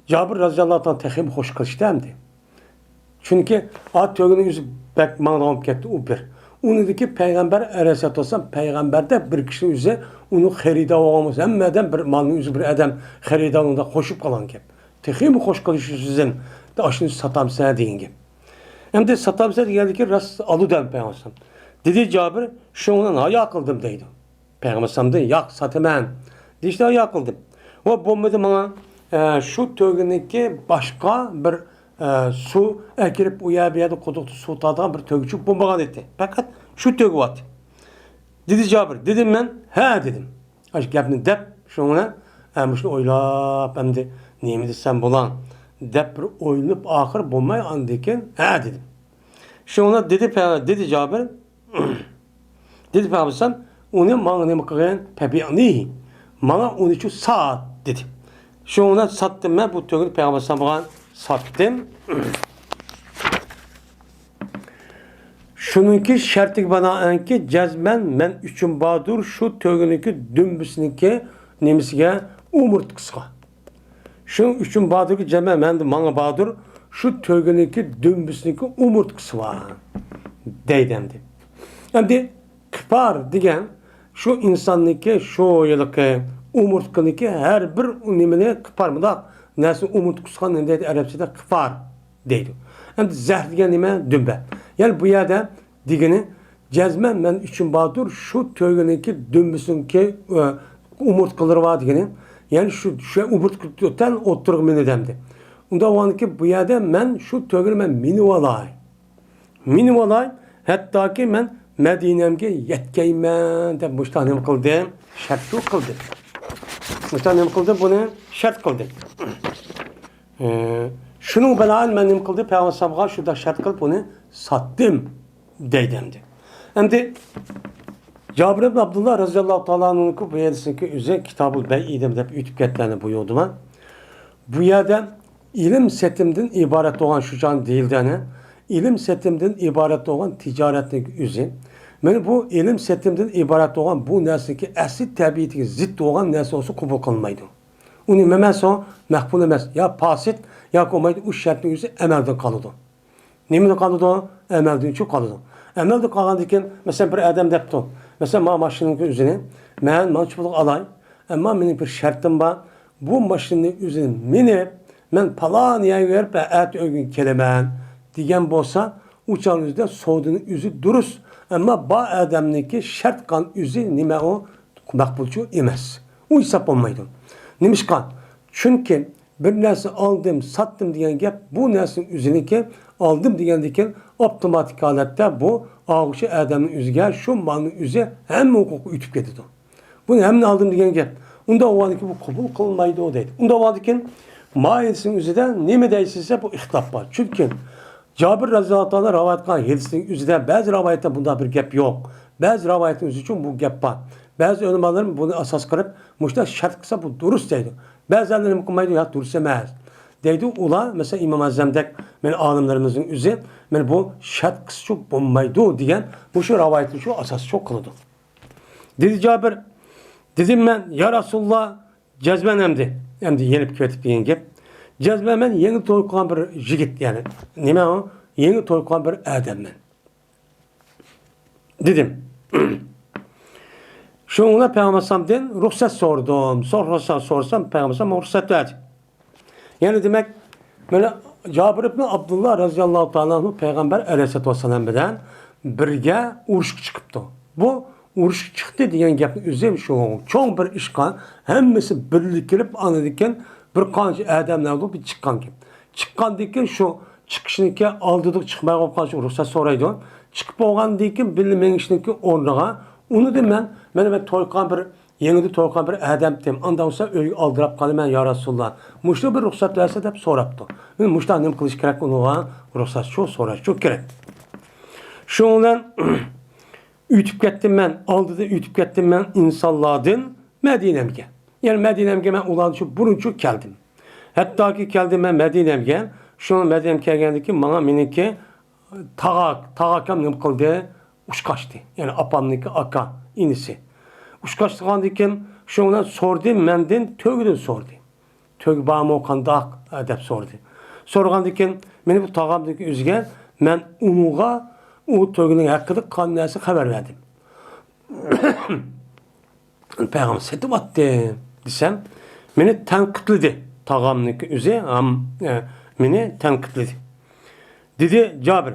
Cabir radıyallahu anh tehim hoş kılıştı hemdi. Çünkü at tögünün yüzü bek mağdam ketti o bir. Onu dedi ki Peygamber aleyhissalatü vesselam Peygamber'de bir kişinin yüzü onu herida olmaz. Emmeden bir malın yüzü bir adam herida onda hoşup kalan gibi. Tehim hoş kılışı sizin de aşını satam sana deyin gibi. Hem de satam sana geldi ki rast alı dem Peygamber. Dedi Cabir şundan ayağı kıldım deydi. Peygamber dedi yak satemen. Dedi işte ayağı kıldım. O bombadı bana şu tögününki başka bir su ekirip uya bir yerde koduktu su tadıgan bir tögücük bombagan etti. Fakat şu tögü var. Dedi Cabir, dedim ben, he dedim. Aşk yapını dep şuna, şunu oylap hem de neyimi desem bulan. dep bir oynayıp ahir bulmay andeken ha dedim. Şuna dedi Cabir dedi Peygamber onu bana ne kılgan pebi'ni bana onu şu saat dedi. Şuna sattım ben bu tögül Peygamber bana sattım. Şununki şartı bana anki cezmen men üçün badur şu tögününki dümbüsününki nemisiga umurtqısqa. Şunun üçün badur ki cezmen men de bana badur şu tögününki dümbüsününki umurtqısı var. Deydemdi. Hem kıpar degen şu insanlıki şu yılıkı umurtqınıki her bir nimini kıpar mı da nesi umurtqısqa ne deydi Arapçada kıpar deydi. Hem de zəhr degen nime dümbe. Yani bu yerde digini cezmen men üçün badur şu tögününki dümbüsününki umurtqıları var digini. Yani şu umurtqıdan oturuq meni demdi. Onda o anki bu yerde men şu tögünü men mini olay. Hatta ki men Medine'mge yetkeymen de müştanem kıldı. Şart kıldı. Müştanem kıldı bunu şart kıldı. Şunun belan benim kıldı. Peygamber sabığa şurada şart kılıp bunu sattım deydemdi. Hem de Cabir ibn Abdullah radıyallahu ta'ala anh'ın bu yerdeki üzerine kitabı ben idem de ütüketlerini buyurdu ben. Bu yerde ilim setimden ibaret olan şu can değildi ilim setimden ibaret olan ticaretlik üzü. Men bu ilim setimden ibaret olan bu nerseki asli tabiatı zıt olan nerse olsa kabul kılmaydı. Onu memesi mehbul emez. Ya pasit ya komaydı o şartın yüzü emelden kalıdı. Nemede kalıdı? Emelden çok kalıdı. Emelde kalandıkken mesela bir adam depti. Mesela ma maşının üzerine men mançuluk alay. Ama benim bir şartım var. Bu maşının üzerine minip men palan yay verip et ögün kelemen diyen bolsa uçan yüzde soğuduğunun yüzü duruz. Ama ba adamniki şart kan yüzü nime o makbulcu emez. O hesap olmaydı. Nimişkan? Çünkü bir nerse aldım, sattım diyen gap bu nersin üzerindeki aldım diyen otomatik halette bu ağışı adamın yüzüge şu malın yüzü hem hukuku ütüp getirdi. Bunu hem aldım diyen gap. Onda o anki bu kabul kılmaydı o değil. Onda o anki maiyesin yüzüden ne mi değilsizse bu ihtap var. Çünkü Cabir radıyallahu anh rivayet kılan hadisinin yüzünden bazı rivayette bunda bir gap yok. Bazı rivayetin yüzü için bu gap var. Bazı ölümlerin bunu asas kırıp müşter şart kısa bu durus deydi. Bazılarının hükümaydı ya durus emez. Deydi ula mesela İmam Azam'daki men alimlerimizin yüzü men bu şart kısa çok bulmaydı diyen bu şu rivayetin şu asas çok kılıdı. Dedi Cabir dedim ben ya Resulullah cezben emdi yenip küvetip diyen gap. Cezben ben yeni toykulan bir jigit yani. Nime o? Yeni toykulan bir adam ben. Dedim. Şuna Peygamber'den ruhsat sordum. Ruhsat sorsam Peygamber ruhsat verdi. Yani demek böyle Cabir ibn Abdullah radıyallahu ta'ala Peygamber aleyhissalatu vesselam bilen birge uruş çıkıptı. Bu uruş çıktı diyen gapni üzüm şu çok bir işkan hemmesi birlik girip anladıkken bir kanca adamlar olup bir çıkan gibi. Çıkan dikken şu çıkışınki aldıdık çıkmaya kopkan şu ruhsat soraydı. Çıkıp olgan dikken bilmeyen işinki ornağa onu da ben toykan bir yeni toykan bir adam dem. Ondan olsa öyle aldırıp kalı ben ya Resulullah. Muşta bir ruhsat verse de soraptı. Ben muşta annem kılıç gerek ona ruhsat şu sorar çok gerek. Şu olan ütüp gittim ben aldı da ütüp gittim ben insanlardan Medine'mge. Yani Medine'mge ben ulan şu burunçu geldim. Hatta ki geldim ben Medine'mge. Şu an Medine'm gelgendeki bana miniki tağakam ne kıldı? Uşkaçtı. Yani apamniki aka inisi. Uşkaçtıgan diken şu an sordu menden tögüdün sordu. Tög bağımı okandak edep sordu. Sorgan diken beni bu tağamdaki üzge ben unuğa o tögünün hakkında kannesi haber verdim. Peygamber setip attı desem beni tenkitledi tağamdaki üzge beni tenkitledi. Dedi Cabir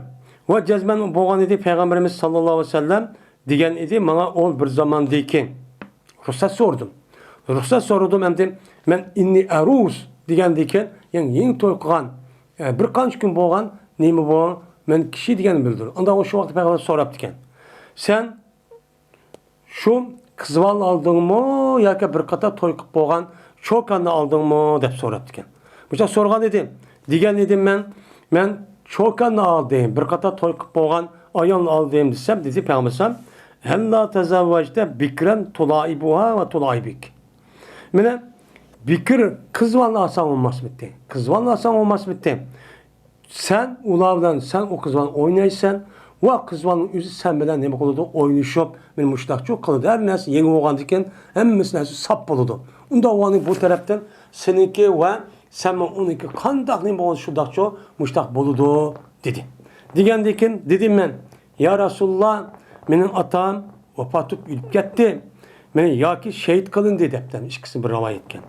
ve cezmen boğan idi Peygamberimiz sallallahu aleyhi ve sellem diyen idi bana ol bir zaman deyken ruhsat sordum. Ruhsat sordum hem de ben inni aruz diyen deyken yani yeni toykuğan bir kaç gün boğan neymi boğan ben kişi diyen bildir. Ondan o şu vakti Peygamber sorap diken. Sen şu kızval aldın mı ya ki bir kata toykuk boğan çok anla aldın mı dep sorap diken. Bu sorgan dedi. Degan edim men çokan aldım. Bir qator to'y qilib bo'lgan ayolni oldim desam, dedi Peygamber "Hella tezavvajda bikran tulaibuha ve tulaibik." Mana bikr qizvalni olsang olmasmidi. Qizvalni olsang olmasmidi. Sen ulardan sen o qizvalni o'ynaysan va qizvalning o'zi sen bilan nima qiladi? O'ynashib, men mushtaqchi qiladi. Har narsa yangi bo'lgandan keyin hammasi narsa sap bo'ladi. Unda uning bu tarafdan seniki va sen uniki qandaq nima bo'lsa shundaqcha mushtaq bo'ladi dedi. Degandan keyin dedim men, "Ya Rasululloh, mening otam vafot etib ketdi. Meni yoki shahid qilindi" debdi. Ikkisi bir rivoyat etgan.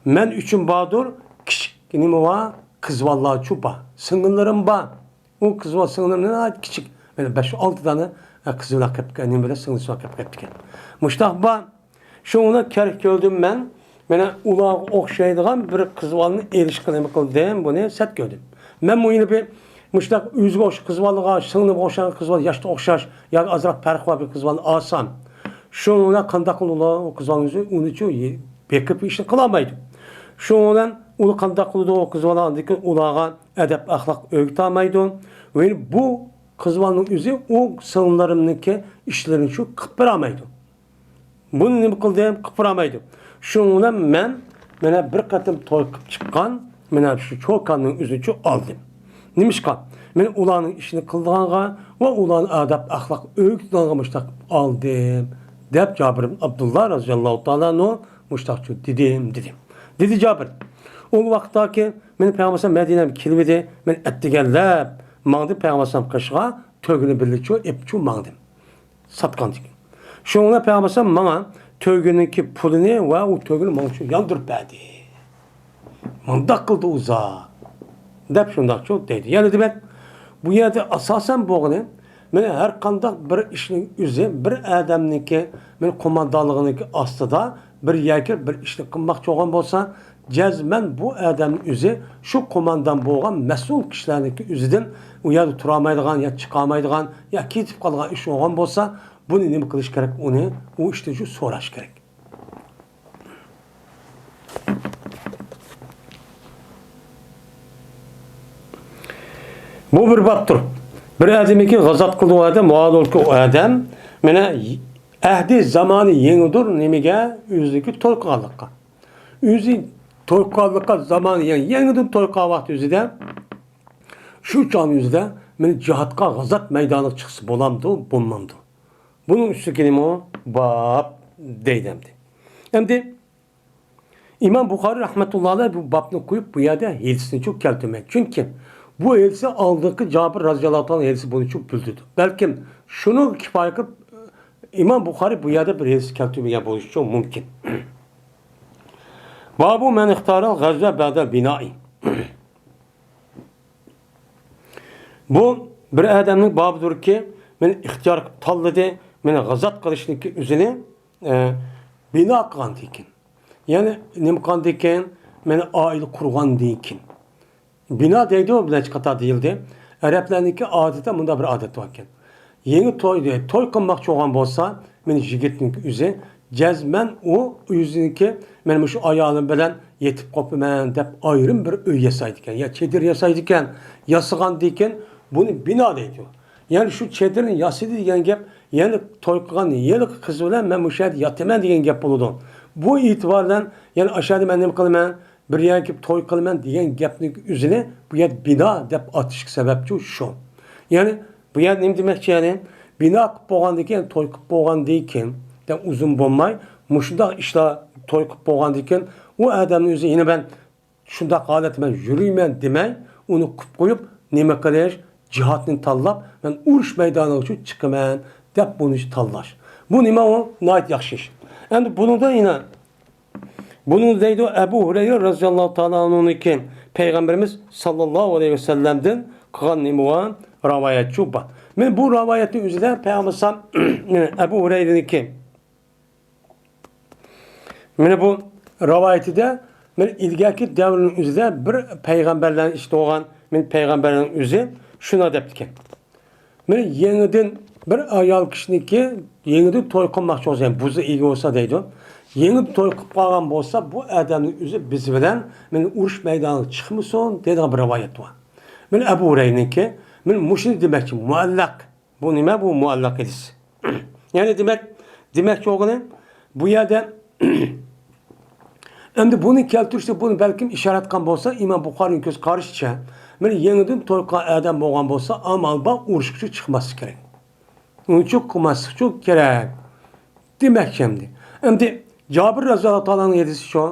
Men uchun Badur kichik nima va qizvallar chupa. Sing'illarim bor. U qizval sing'illarim kichik. Mana 5-6 dona qizlar qilib nima bilan sing'ilsa qilib ketgan. Mushtaq bor. Shuni ko'rdim men. Mana ularga o'xshaydigan bir qizvalni erishib nima qildim, buni sat ko'rdim. Men bu yili bir mushtaq o'ziga o'xshash qizvalga, sing'ilga o'xshagan qizval, yoshda o'xshash yoki ozroq farq bor bir qizvalni olsam, shuni qanday qiladilar o qizvalni uni-chu bekib ishni qila olmaydi. Şundan ulu qanday qiladi o qizvalarniki ularga adab axloq o'rgatolmaydi. Va bu qizvalning o'zi o singlarimniki ishlarini shu qilib berolmaydi. Buni nima qildim? Qilib berolmaydi. Shundan men mana bir qatim to'y qilib chiqqan, mana shu cho'kanning o'zini oldim. Nimishqa? Men ularning ishini qildiganga va ularning adab axloq o'rgatganga mushtaq oldim. Deb Jabir Abdullah roziyallohu taala no mushtaqchi dedim. Dedi Jabir. O vaqtdaki men Peygamber Medine'ye kelmedi. Men ettiganlab mangdi Peygamber qishga to'gini birlikço epçu mangdim. Satqandik. Şoňa Peygamber maňa to'giniki pulini va u to'gini maňa yandırıp berdi. Mundaq qıldı uza. Dep şundaqço dedi. Yani demek bu yerde asasen boğunu men her qandaq bir işning o'zi bir adamniki men qo'mondonlig'iniki ostida bir yakir bir ishni qilmoqchi bo'lgan bo'lsa, jazman bu adamning o'zi shu qo'mondon bo'lgan mas'ul kishilarniki o'zidan u yerda tura olmaydigan, yo chiqa olmaydigan, yo ketib qolgan ish bo'lgan bo'lsa, buni nima qilish kerak? Uni u ishni shu so'rash kerak. Bu bir baptur. Bir adamiki g'azat qildi o adam, muadolki o adam, mana ahdi zamoni yengidir nimaga? O'ziki to'y qilganlikqa. O'zi to'y qilganlikqa zamoni yengidir to'y qilgan vaqt o'zida shu chon o'zida men jihatga g'azat maydoniga chiqsa bo'lamdi, bo'lmamdi. Buning ustiga nima bab deydimdi. Endi İmam Buxoriy rahmetullohi alayhi bu babni qo'yib bu yerda helsini çok keltirmek. Çünkü bu elsi aldığı Cabir radıyallahu anh elsi bunu çok bildirdi. Belki şunu kifaye kılıp İmam Buxoriy bu yerde bir elsi keltirmeye buluşu çok mümkün. Babu men ihtaral gazve ba'del binai. Bu bir adamın babıdır ki men ihtiyar tanladı, men gazat qilishning o'zini bino qilgan ekan. Yani nima qilgan ekan? Meni oila qurgan ekan. Bina deydi o bilan qator deyildi. Arablarniki odatda bunda bir odat bor ekan. Yangi to'y qilmoqchi bo'lgan bo'lsa, meni yigitning o'zi jazman u o'ziniki men shu ayolim bilan yetib qopman deb ayrim bir uy yasaydi ekan. Ya chedir yasaydi ekan, yasıgan ekan, buni bino deydi. Yani şu çedirin yasidi degan gap, yani to'y qilgan yilqi qiz bilan men bu yerda yotaman degan gap bo'ladi. Bu itibardan yani aşağıda men nima qilaman, bir yerga to'y qilaman degan gapning o'zini bu yer bino deb atishga sababchi shu. Yani bu yer nima demakchi, yani bino qilib bo'lgandan keyin to'y qilib bo'lgandan keyin deb uzun bo'lmay, mushundaq ishlar to'y qilib bo'lgandan keyin u odamning o'zi yana ben shundaq holat men yuriyman demay, uni qilib qo'yib nima qilish, jihatni tanlab men urush maydoniga chiqaman deb buni tanlash. Bu nima o? Nayt yaxshi ish. Endi bunida yine bunu deydi Ebu Hureyre radıyallahu ta'ala anh'unki Peygamberimiz sallallahu aleyhi ve sellem'den qilgan nima var? Rivayetçi var. Men bu rivayetin o'zida Peygamber Ebu Hureyre'ninki men bu rivayetide men ilgaki davrning o'zida bir peygamberlerin işte olgan men peygamberlerin o'zi shuna debdikan. Men yengidin bir ayol kishiniki yengidin to'y qilmoqchi bo'lsa, buzi ega bo'lsa deydi. yengib to'y qilib qolgan bo'lsa, bu odamning o'zi biz bilan men urush maydoniga chiqmasin degan bir rivoyat bor. Men Abu Hurayra'niki, men mushuni demoqchi, muallaq. Bu nima bu muallaq hadis? Ya'ni demoqchi o'g'lim, bu yerda endi buni keltirishda buni balkim ishorat qilgan bo'lsa, Imom Buxoriyning ko'z qarashicha, men yengidan to'y qilgan odam bo'lgan bo'lsa, amal bor urushga chiqmaslik kerak. Uni çok qilmaslik çok kerak. Demoqchi endi. Endi Jabir raziyallohu ta'alaning hadisi shu,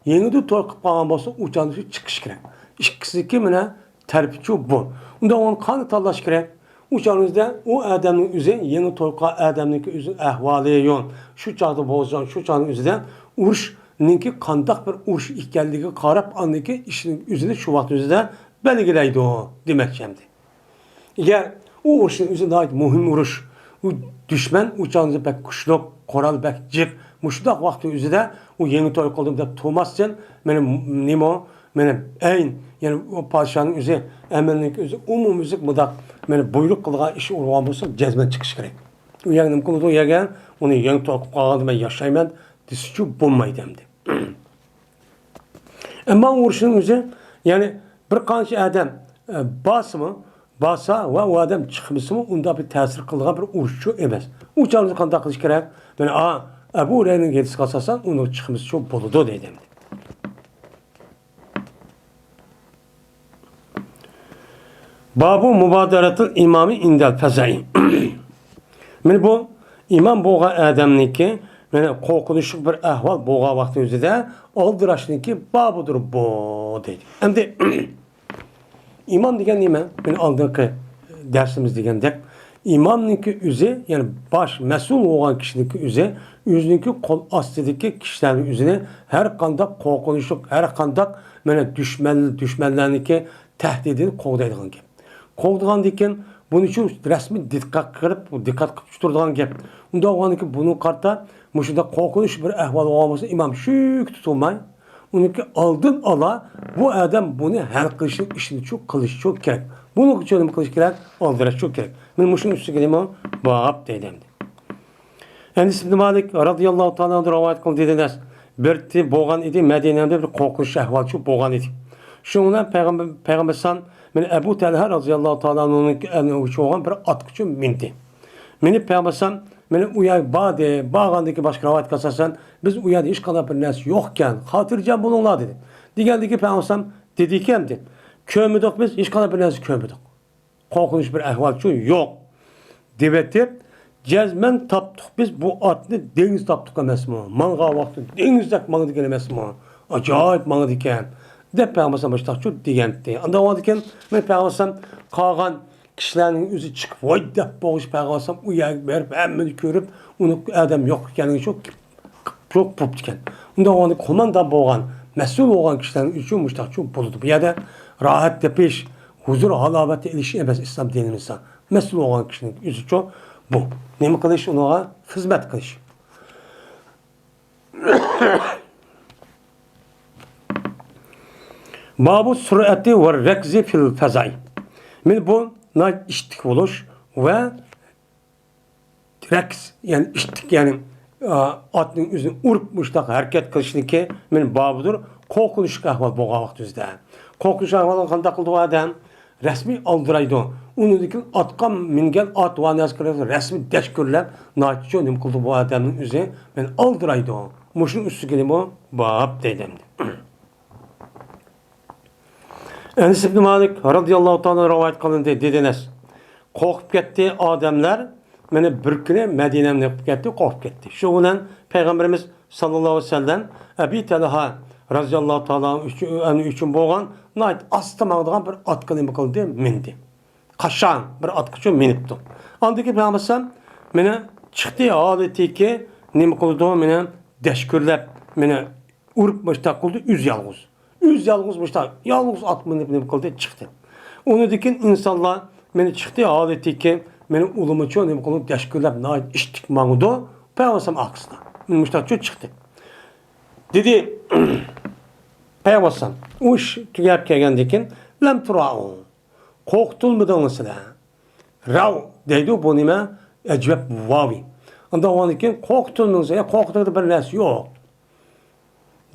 yengida to'y qilib qolgan bo'lsa, uchanisi chiqish kerak. Ikkisiniki mana tarbichi bu. Unda onu qani tanlash kerak. Uchanizda u odamning o'zi, yangi to'y qilgan odamning o'zi ahvoli yo'q. Shu chaqda bo'lgan, shu chaqning o'zidan urushninki qandoq bir urush ekanligiga qarab, andiki ishning o'zini shu vaqt o'zida belgilaydi demoqchi endi. Agar u urushning o'zi muhim urush, u düşman uchanizda pek kuchli, qoral pek jiq, mushdoq vaqti o'zida u yangi to'y qildim deb to'masdan, meni nima Benim yani o padişahın özü, emellik özü, umumizlik mudaq, meni buyruk qılgan iş urgan bolsa, cezmen çıkış gerek. O yagnim kılıdı o yagan, onu yang toqib qalgandı ben yaşayman, desiçi bulmaydı emdi. Ama uğruşunun özü, yani bir qancha adam basa ve o adam çıkması mı, onda bir tesir qılgan bir uğruşçu emas. Uçağımızı qanda qılış gerek, ben bu Hurayra'nın gedisi qalsasan, onu çıkması çok boludu deydi emdi. Babu mübadaratul imami indel fezai. Men bu imam bo'lgan odamniki, mana qo'rqinchli bir ahvol bo'lgan vaqt o'zida oldirashniki babudir bu deydi. Endi imam degan nima? Men oldingi darsimiz degandek, imamniki o'zi, ya'ni bosh mas'ul bo'lgan kishiniki o'zi, o'ziniki qo'l ostidagi kishilarning o'zini har qanday qo'rqinchli, har qanday mana dushmanlarniki tahdidini qo'g'daydigan gap. Qo'g'digan ekan, buning uchun rasmiy diqqat qilib turadigan gap. Unda o'g'aniki buni qarta, mushunda qo'rqinch bir ahvol bo'lsa, imom shuk tutulmay, uniki oldin ola bu odam buni hal qilishni ishini çok qilish çok kerak. Buning uchun nima qilish kerak? Oldirash çok kerak. Men mushuning ustiga nima bab deydim. Endi ibn Malik radhiyallohu ta'ala rivoyat qildi dedilar. Bir bo'lgan edi, Madinada bir qo'rqinch ahvol shu bo'lgan edi. Shundan payg'ambar men Ebu Talha radhiyallohu ta'ala'nın uçuğun bir atqıcı mindi. Meni payg'ambar meni uyay bağandaki başka rivayet kasasan biz uyada hiç kadar bir narsa yokken hatırlayacağım bununla dedi. Degandiki payg'ambar dedi ki emdi. Kömüdük biz hiç kadar bir narsa kömüdük. Korkunç bir ahval şu yok. Devetti. Cezmen taptık biz bu atını deniz taptık emasmi? Manga vakti denizdak mangı emasmi? Acayip mangı diken. Dep payg'ambar başta şu degandi. Anda o diken men payg'ambar qolgan kishilarning o'zi chiqib voy deb bo'g'ish payg'ambar uyaga berib hammani ko'rib uni odam yo'q ekanini çok bo'pti ekan. Unda onu qo'mondan bo'lgan, mas'ul bo'lgan kishilarning uchun mushtaqchi bo'ldi. Bu yerda rohat tepish, huzur halovati ilish emas islom dinimizda. Mas'ul bo'lgan kishining o'zi uchun bu. Nima qilish, unaga xizmat qilish. Babu surati ve rekzi fil fezai. Men bu iştik buluş ve reks yani iştik yani atının üzerine urup muştak hareket kılışniki men babudur. Korkunç ahval bo'lgan vaqt o'zida. Korkunç ahval qanday qildi o adam? Resmi aldıraydı. Unudaki atqa mingan at va nasqirlar resmi dashkurlab naço nim qildi bu adamning o'zi men aldıraydı. Mushuning ustiga nima bab dedim. Enes ibn Malik radıyallahu ta'ala rivayet qilindi dediniz. Qo'rqib ketdi odamlar, meni bir kuni Madinamni qilib ketdi, qo'rqib ketdi. Shu bilan payg'ambarimiz sallallohu alayhi vasallam Abi Talha radıyallahu ta'ala uchun bo'lgan nayt astamag'digan bir atqa nima qildi, mindi. Qashon bir atqa uchun minibdi. Andiki payg'ambar meni chiqdi holatiki nima qildi, meni dashkurlab, meni urib mushtaq qildi, üz yalg'iz. Üz yalgızmışlar. Yalgız at mı kıldı çıktı. Onu dikin insanlar beni çıktı adeti ki benim ulumu çoğu ne kıldı teşekkürler nait iştik mağdu. Peygamberim aksına. Müştak çoğu çıktı. Dedi Peygamberim o iş tüyap kelgen dikin lem tura'u. Korkutulmadınız da. Rav dedi bu nime ecvep vavi. Ondan o dikin korkutulmadınız ya korkutucu bir nas yok.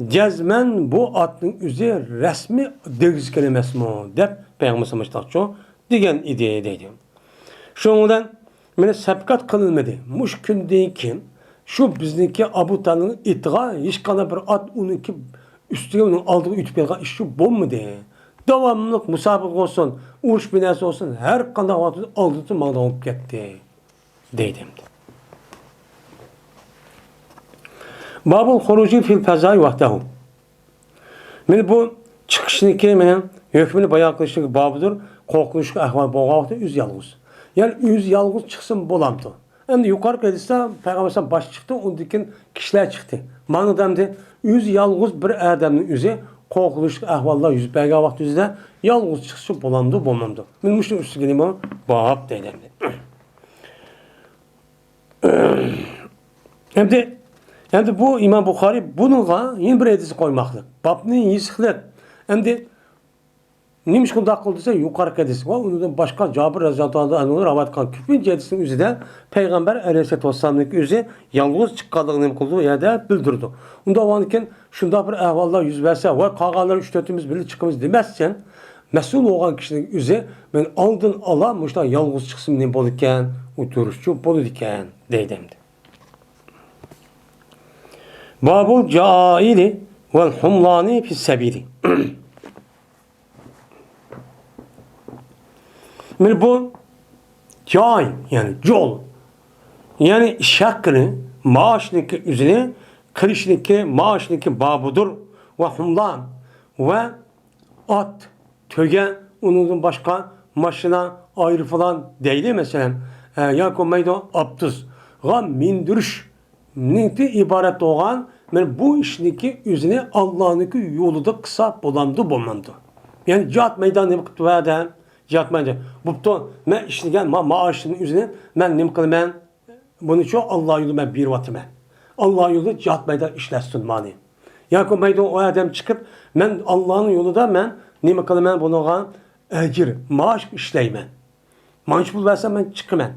Cezmen bu atın üzü resmi dögüz kelimesi mi dep Peygamber Mustafa degan ideya deydi. Şundan meni sabkat kılınmadı. Muş günden kim şu bizniki Abu Talib'nin itiga hiç kana bir at onunki üstüne onun aldığı ütüp gelgan iş şu bomba de. Devamlılık musabık olsun, uğuş binası olsun her kanda aldığı mağda olup gitti deydim. Babul huruci fil fazai vahdahu. Meni bu çıkışniki meni hükmünü bayağı kılışlık babıdır. Korkunçluk ahval boğa vakti üz yalğız. Yani üz yalğız çıksın bolamdı. Hem de yukarı gelirse Peygamber baş çıktı, ondakin kişiler çıktı. Manıdamdı, üz yalğız bir adamın üzü korkunçluk ahvallar yüz bayağı vakti üzde yalğız çıksın bolamdı, bolmamdı. Men müştüm üstü geleyim o bağap deylemdi. Hem de bu İmam Bukhari bununla yeni bir edisi koymaklık. Babının yisiklik. Hem de neymiş kunda kıldıysa yukarı edisi var. Ondan başka Cabir Raziyallahu anh'ın ravat kan küpün edisinin üzerinde Peygamber Aleyhisselatü Vesselam'ın üzeri yalnız çıkkadığını kıldığı yerde bildirdi. Onda o anken şunda bir ehvallar yüz verse ve kağalar 3-4'ümüz birlik çıkımız demezsen mesul olan kişinin üzeri ben aldın alamışlar yalnız çıksın ne bolurken oturuşçu bolurken deydimdi. Babul caili vel humlani fis sebili. Bu cail yani yol yani şakkını maaşlık üzerine kırışlık maaşlık babudur ve humlan ve at töge onun başka maşına ayrı falan değil mesela yakumaydo abdus gam mindürüş neydi ibaret olan bu işdeki üzerine Allah'ın yolu da kısa bolandı bolmandı. Yani cihat meydanı bakıp verden cihat meydanı. Bu da ben işlegen maaşının üzerine ben ne kılım bunu çok Allah yolu ben bir vatı ben. Allah yolu cihat meydanı işlesin mani. Yakup meydan o adam çıkıp ben Allah'ın yolu da ben ne kılım bunu ecir maaş işleymen. Maaş bul versem ben çıkım ben.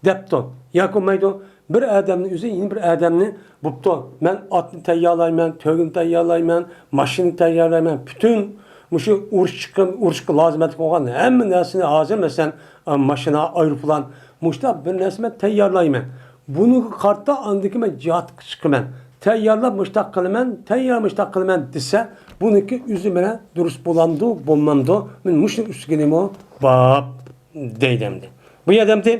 Depton. Yakup meydan bir adamın üzerine yeni bir adamını buptu. Ben atını teyyarlayman, tögünü teyyarlayman, maşını teyyarlayman, bütün şu uğraşkı lazım ettik olan hem nesini hazır mesela maşına ayrılan muşta bir nesime teyyarlayman. Bunu kartta andaki ben cihat çıkımen. Teyyarla müştak kılımen, teyyar müştak kılımen dese bununki üzümene dürüst bulandı, bulmandı. Ben müştak üstü o bab deydemdi. Bu adamdı.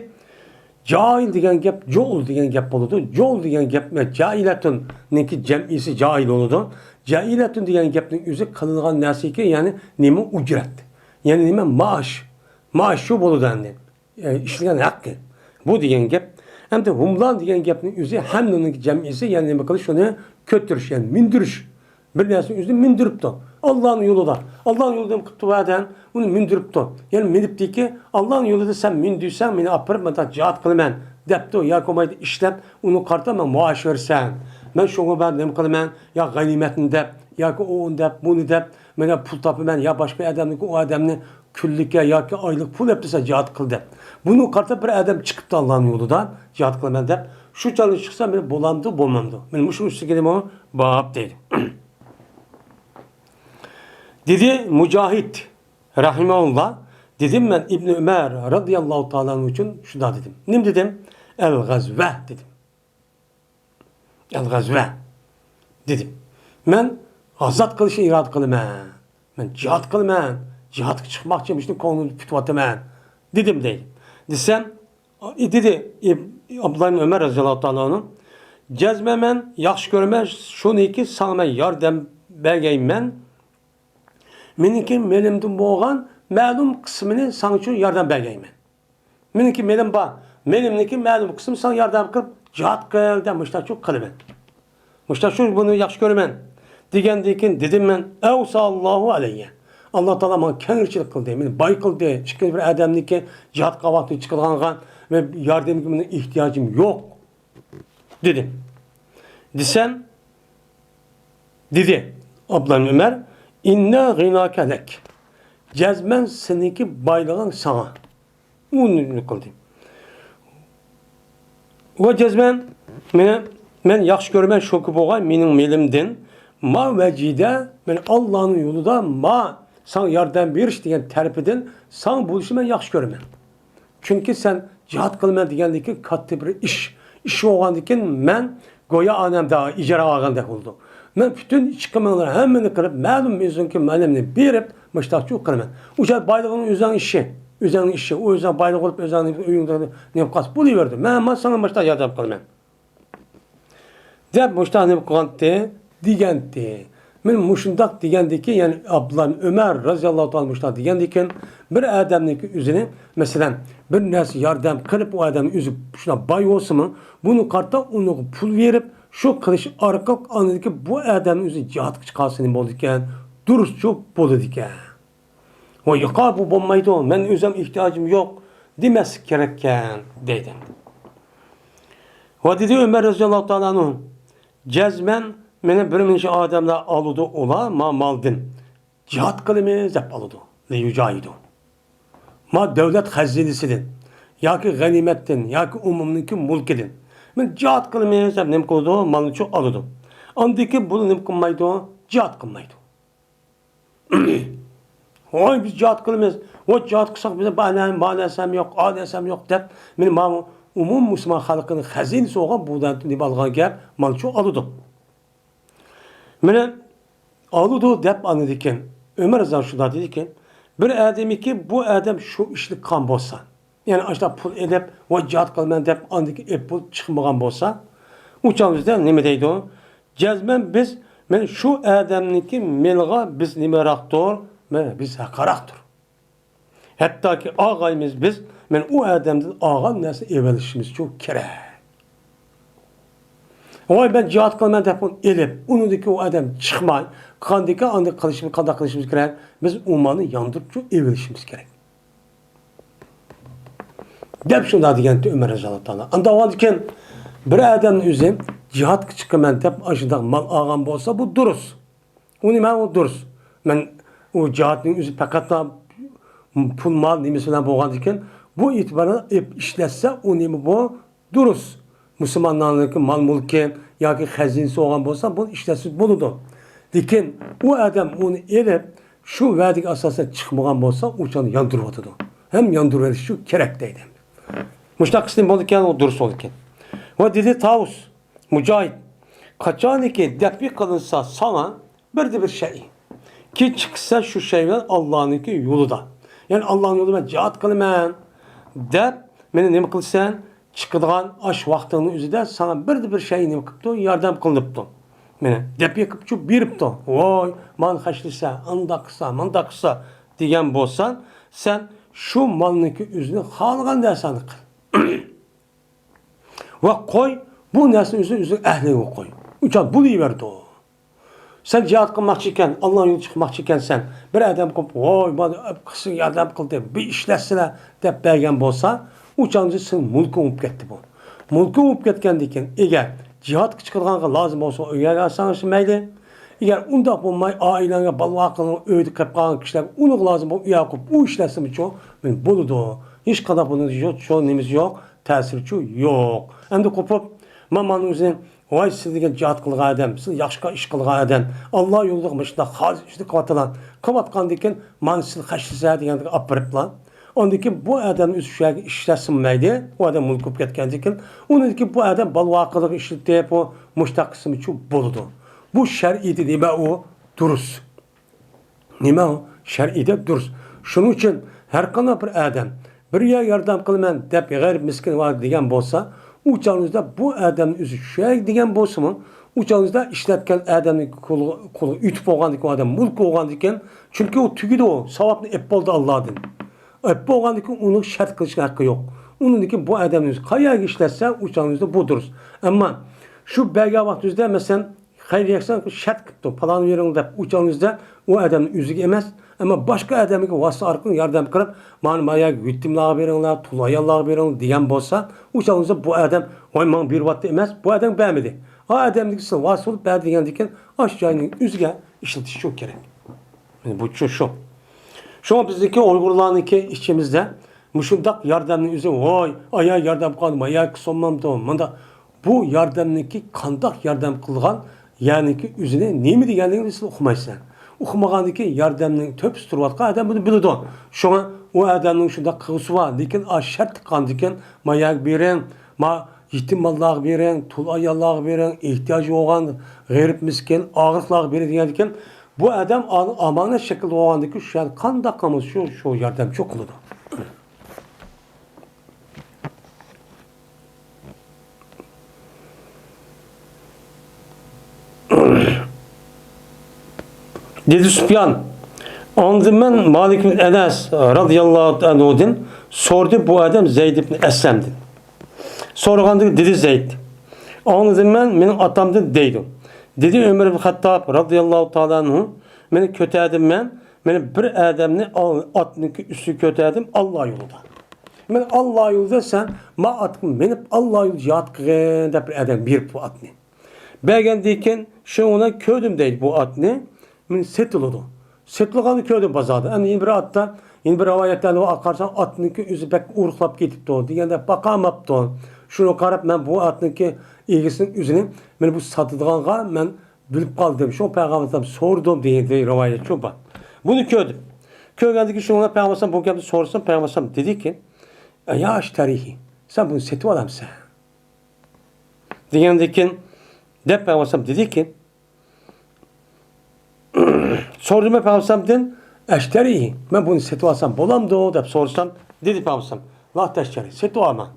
Cahil degan gap, jo'l degan gap bo'ladi. Jo'l degan gap jailatun neki jam'isi jahil bo'ladi. Jailatun degan gapning o'zi qilingan narsaki, ya'ni nima ujrat. Ya'ni nima maosh. Maosh shu bo'ladi endi. Ishlagan haqqi. Bu degan gap. Hamda humlan degan gapning o'zi hamning jam'isi, ya'ni nima qilish, shuni ko'tirish, ya'ni mindirish. Bir narsaning o'zini mindiribdi. Allah'ın yolunda. Allah'ın yolunda qilibdi vadan, uni mindiribdi. Ya'ni minibdiki, Allah'ın yolunda sen mindiysan, meni apirib men cihat qilaman debdi. Ya ko'maydi ishlab, uni qartaman maosh versan. Men shunga bar nima qilaman? Ya g'animatni deb, yoki o'ni deb, buni deb, mena pul topaman, ya boshqa odamniki o odamni kunlikka yoki oylik pul deb desa cihat qil deb. Buni qartab bir odam chiqibdi Allah'ın yolundan cihat qilaman deb. Shu chali chiqsa meni bo'lamdi, bo'lmamdi. Men shu ustiga nima bab deydi. Dedi Mücahit rahimahullah, dedim ben İbn Ömer radıyallahu ta'ala için şuna dedim. Ne dedim? El gazve dedim. El gazve dedim. Ben azat kılışı irad kılıman. Ben cihat kılıman. Cihat çıkmak için işte konuyu fütüvatıman. Dedim değil. Desem, dedi Abdullah ibn Ömer radıyallahu ta'ala cezmemen, yaxşı görmez, şunu iki sana yardım bergeymen. Meniki melimden boğan ma'lum kısmını sana için yardım bergeymen. Meniki melim ba, melimniki ma'lum kısmı sana yardım kılıp cihat kıl demişler çok kılımen. Müşter şu bunu yaxşı görmen. Digendikin dedim ben evsallahu aleyye. Allah Teala bana kenirçilik kıldı. Meni bay kıldı. Çıkın bir adamniki cihat kavaklı çıkılgan ve yardım gibi ihtiyacım yok. Dedim. Desem dedi Abdullah Ömer inna gınâke lek. Cezmen seninki baylığın sana. Bunu kıldım. Ve cezmen men yaxşı görmen şoku boğay mening melimden ma vecide men Allah'ın yolunda ma sana yardım beriş degan tarafından sana buluşu ben yaxşı görmem. Çünkü sen cihat kılma degandeki katta bir iş olgandikin men goya anamda icra alganda oldu. Men bütün çıkamalar hemmeni kılıp ma'lum özünki manemni berip müştakçı kılman. Uca baylığının özün işi, o yüzden baylık olup özünün uyumda ne kas buluyordu. Men sana müştak yardım kılmam. Dep müştak ne kıldı degandi. Men muşundak degandeki yani Abdullah Ömer radıyallahu anh müştak degandikin bir adamniki üzerine mesela bir narsa yardım kılıp o adamın üzü şuna bay olsun mu? Bunu kartta onu pul verip şu kılıç arka anladaki bu adamın üzü cihat çıkarsın oldu iken duruşçu buldu iken. O yıkar bu bombaydı o. Ben özüm ihtiyacım yok demesi gerekken dedim. O dedi Ömer radıyallahu anh cezmen meni bir minci adamlar alıdı ola ma maldın. Cihat kılımı zep alıdı. Ne yücahidu. Ma devlet hazinesidir. Ya ki ganimettin, ya ki umumniki mulkedin. Men cihat kılımı zep nem kıldı, malını çok alıdı. Andaki bunu nem kılmaydı, cihat kılmaydı. Oy biz cihat kılımız. O cihat kılsak bize banesem yok, adesem yok dep. Men ma umum Müslüman halkının hazinesi olan buradan ne balgan gel, malını çok alıdı. Mene alıdı dep anladıkken Ömer Azam şunda dedi ki bir ademi ki bu adam şu işlik kan bolsa yani aşağı pul edip o cihat kılman dep anladık pul çıkmagan bolsa uçağımızda ne deydi o cezmen biz men şu adamniki melga biz nimeraktır biz hakaraktır hatta ki ağayımız biz men o adamdan ağa nasıl evvelişimiz çok kere. Oy ben cihat kılman defon elip, onundaki o adam çıkmay, kandaki anda kılışımız gerek, biz umanı yandırıp çok evvelişimiz gerek. Dep şunda degen Ömer Azal'tan. Anda o diken bir adamın üzüm cihat çıkman dep aşıdan mal ağam bolsa bu durus. Onu ben o durus. Ben o cihatın üzü fakat pul mal nimesinden boğan diken bu itibarla işletse onu bu durus. Müslümanların mal mülki ya ki hazinesi olan bolsa bu işlesiz buludu. Lakin o adam onu elip şu verdik asasına çıkmagan bolsa uçanı yandırıvadı. Hem yandırıveriş şu gerek deydi. Müştak kısım bolurken o durus olurken. O dedi Tavus, Mücahit, kaçan ki defi kılınsa sana bir şey. Ki çıksa şu şeyler Allah'ın yolu da. Yani Allah'ın yolu ben cihat kılman. Dep, beni ne mi kılsan? Çıkıdığan aş vaxtının üzüde sana bir şey ne kıptı, yardım kılıptı. Mene dep yakıp şu biripti. Oy, man haşlisa, anda kısa diyen bolsan, sen şu malınki üzünü halgan dersen kıl. Ve koy, bu nesin üzünü ehline koy. Uçan buluverdi o. Sen cihat kılmakçıyken, Allah'ın yolu çıkmakçıyken sen bir adam kılıp, oy, bana kısın yardım kıldı, bir işlesine dep bergen bolsa, uçancısın mulku umup ketdi bu. Mulku umup ketkendiyken eğer cihat çıkırganга lazım olsa öyle alsanız meyli. Eğer unda bulmay ailenge balvaqını öydü kapqan kişiler onu lazım bu Yakup bu işlesin için ben buludu. Hiç kadar bunun yok, şu nemiz yok, tesirçi yok. Endi kopup mamanın üzerine vay siz degan cihat qilgan adam, siz yaxshi ish qilgan adam, Allah yo'lida mishda hozir ishni qilayotgan ekan, man sizni xashlasa degandek olib beriblar. Ondaki bu adam üstüne işlesinmeydi. O adam mulkup ketkendikin. Ondaki bu adam balvaqılık işletip o muştak kısmı için buludu. Bu şer'iydi nime o durus. Nime o şer'iydi durus. Şunun için her kanı bir adam bir yardım kılman dep gayri miskin var degen bolsa uçağınızda bu adamın üzü şey degen bolsa mı uçağınızda işletken adamın kulu ütüp olgandık o adam mulk olgandıkken çünkü o tügüdü o savaplı ep oldu Allah'ın. Bu oğandaki onu şart kılışın hakkı yok. Onundaki bu adamınız kaya işletse uçağınızda buduruz. Ama şu belge vaktizde mesela hayır yaksan şart kıptı. Palanı yerinde uçağınızda o adamın üzüge emez. Ama başka adamın vasıta arkın yardım kırıp manmaya güttimlağı verinler, tulayallağı verinler diyen bolsa uçağınızda bu adam oyman bir vatta emez. Bu adam beğenmedi. O adamdaki vasıta olup beğendiğindeki aşağının üzüge işletiş çok gerek. Yani bu şu. Şu an bizdeki Uygurlar'ınki işçimizde müşundak yardımın üzerine oy ayağa yardım kalma ayağa sonmam da bu yardımınki kandak yardım kılgan Yani ki üzerine ne mi deganligini siz okumaysan. Okumagandan keyin yordamning töpüs turayotgan odam buni biladi. Şuna o odamning shunda qilg'isi bor, lekin shart tiqqandan keyin mayak bering, ma yetim mallarga bering, tul ayollarga bering, ehtiyoji bo'lgan g'arib miskin og'riqlarga bering degan ekan. Bu odam amonat shaklda bo'lgandan keyin shu qanday qilamiz shu yordam çok qiladi. Dedi Süfyan. Andım ben Malik bin Enes radıyallahu anhu'dan sordu bu adam Zeyd ibn Eslem'di. Sorgandı dedi Zeyd. Anladım ben benim atamdan deydim. Dedi Ömer bin Hattab radıyallahu ta'ala anhu beni kötüledim ben. Beni bir adamını atniki üstü kötüledim Allah yolunda. Ben Allah yolunda sen ma atkın benim Allah yolunda yatkın da bir adam bir bu atni. Belgen deyken şu ona köydüm değil bu atni. Men setilidu. Setilganı köydüm bazarda. Yani bir atta, bir rivayetlerle akarsan atniki üzü pek urklap ketipti. Degende bakamaptı. Şunu qarab men bu atniki egisinin üzünü men bu satılganга men bilip kaldım. Şu peygamberden sordum diye rivayet çok var. Bunu köydüm. Köygəndiki şuna peygamberden bu gapni sorsam peygamberden dedi ki: "Ya tarihi. Sen bunu setip alamsan." Degendeki dep peygamberden dedi ki: Sordum Peygamber'den eşteriyi. Ben bunu setip alsam bolamdı o dep sorsam dedi Peygamber. La teşkeri setip alma.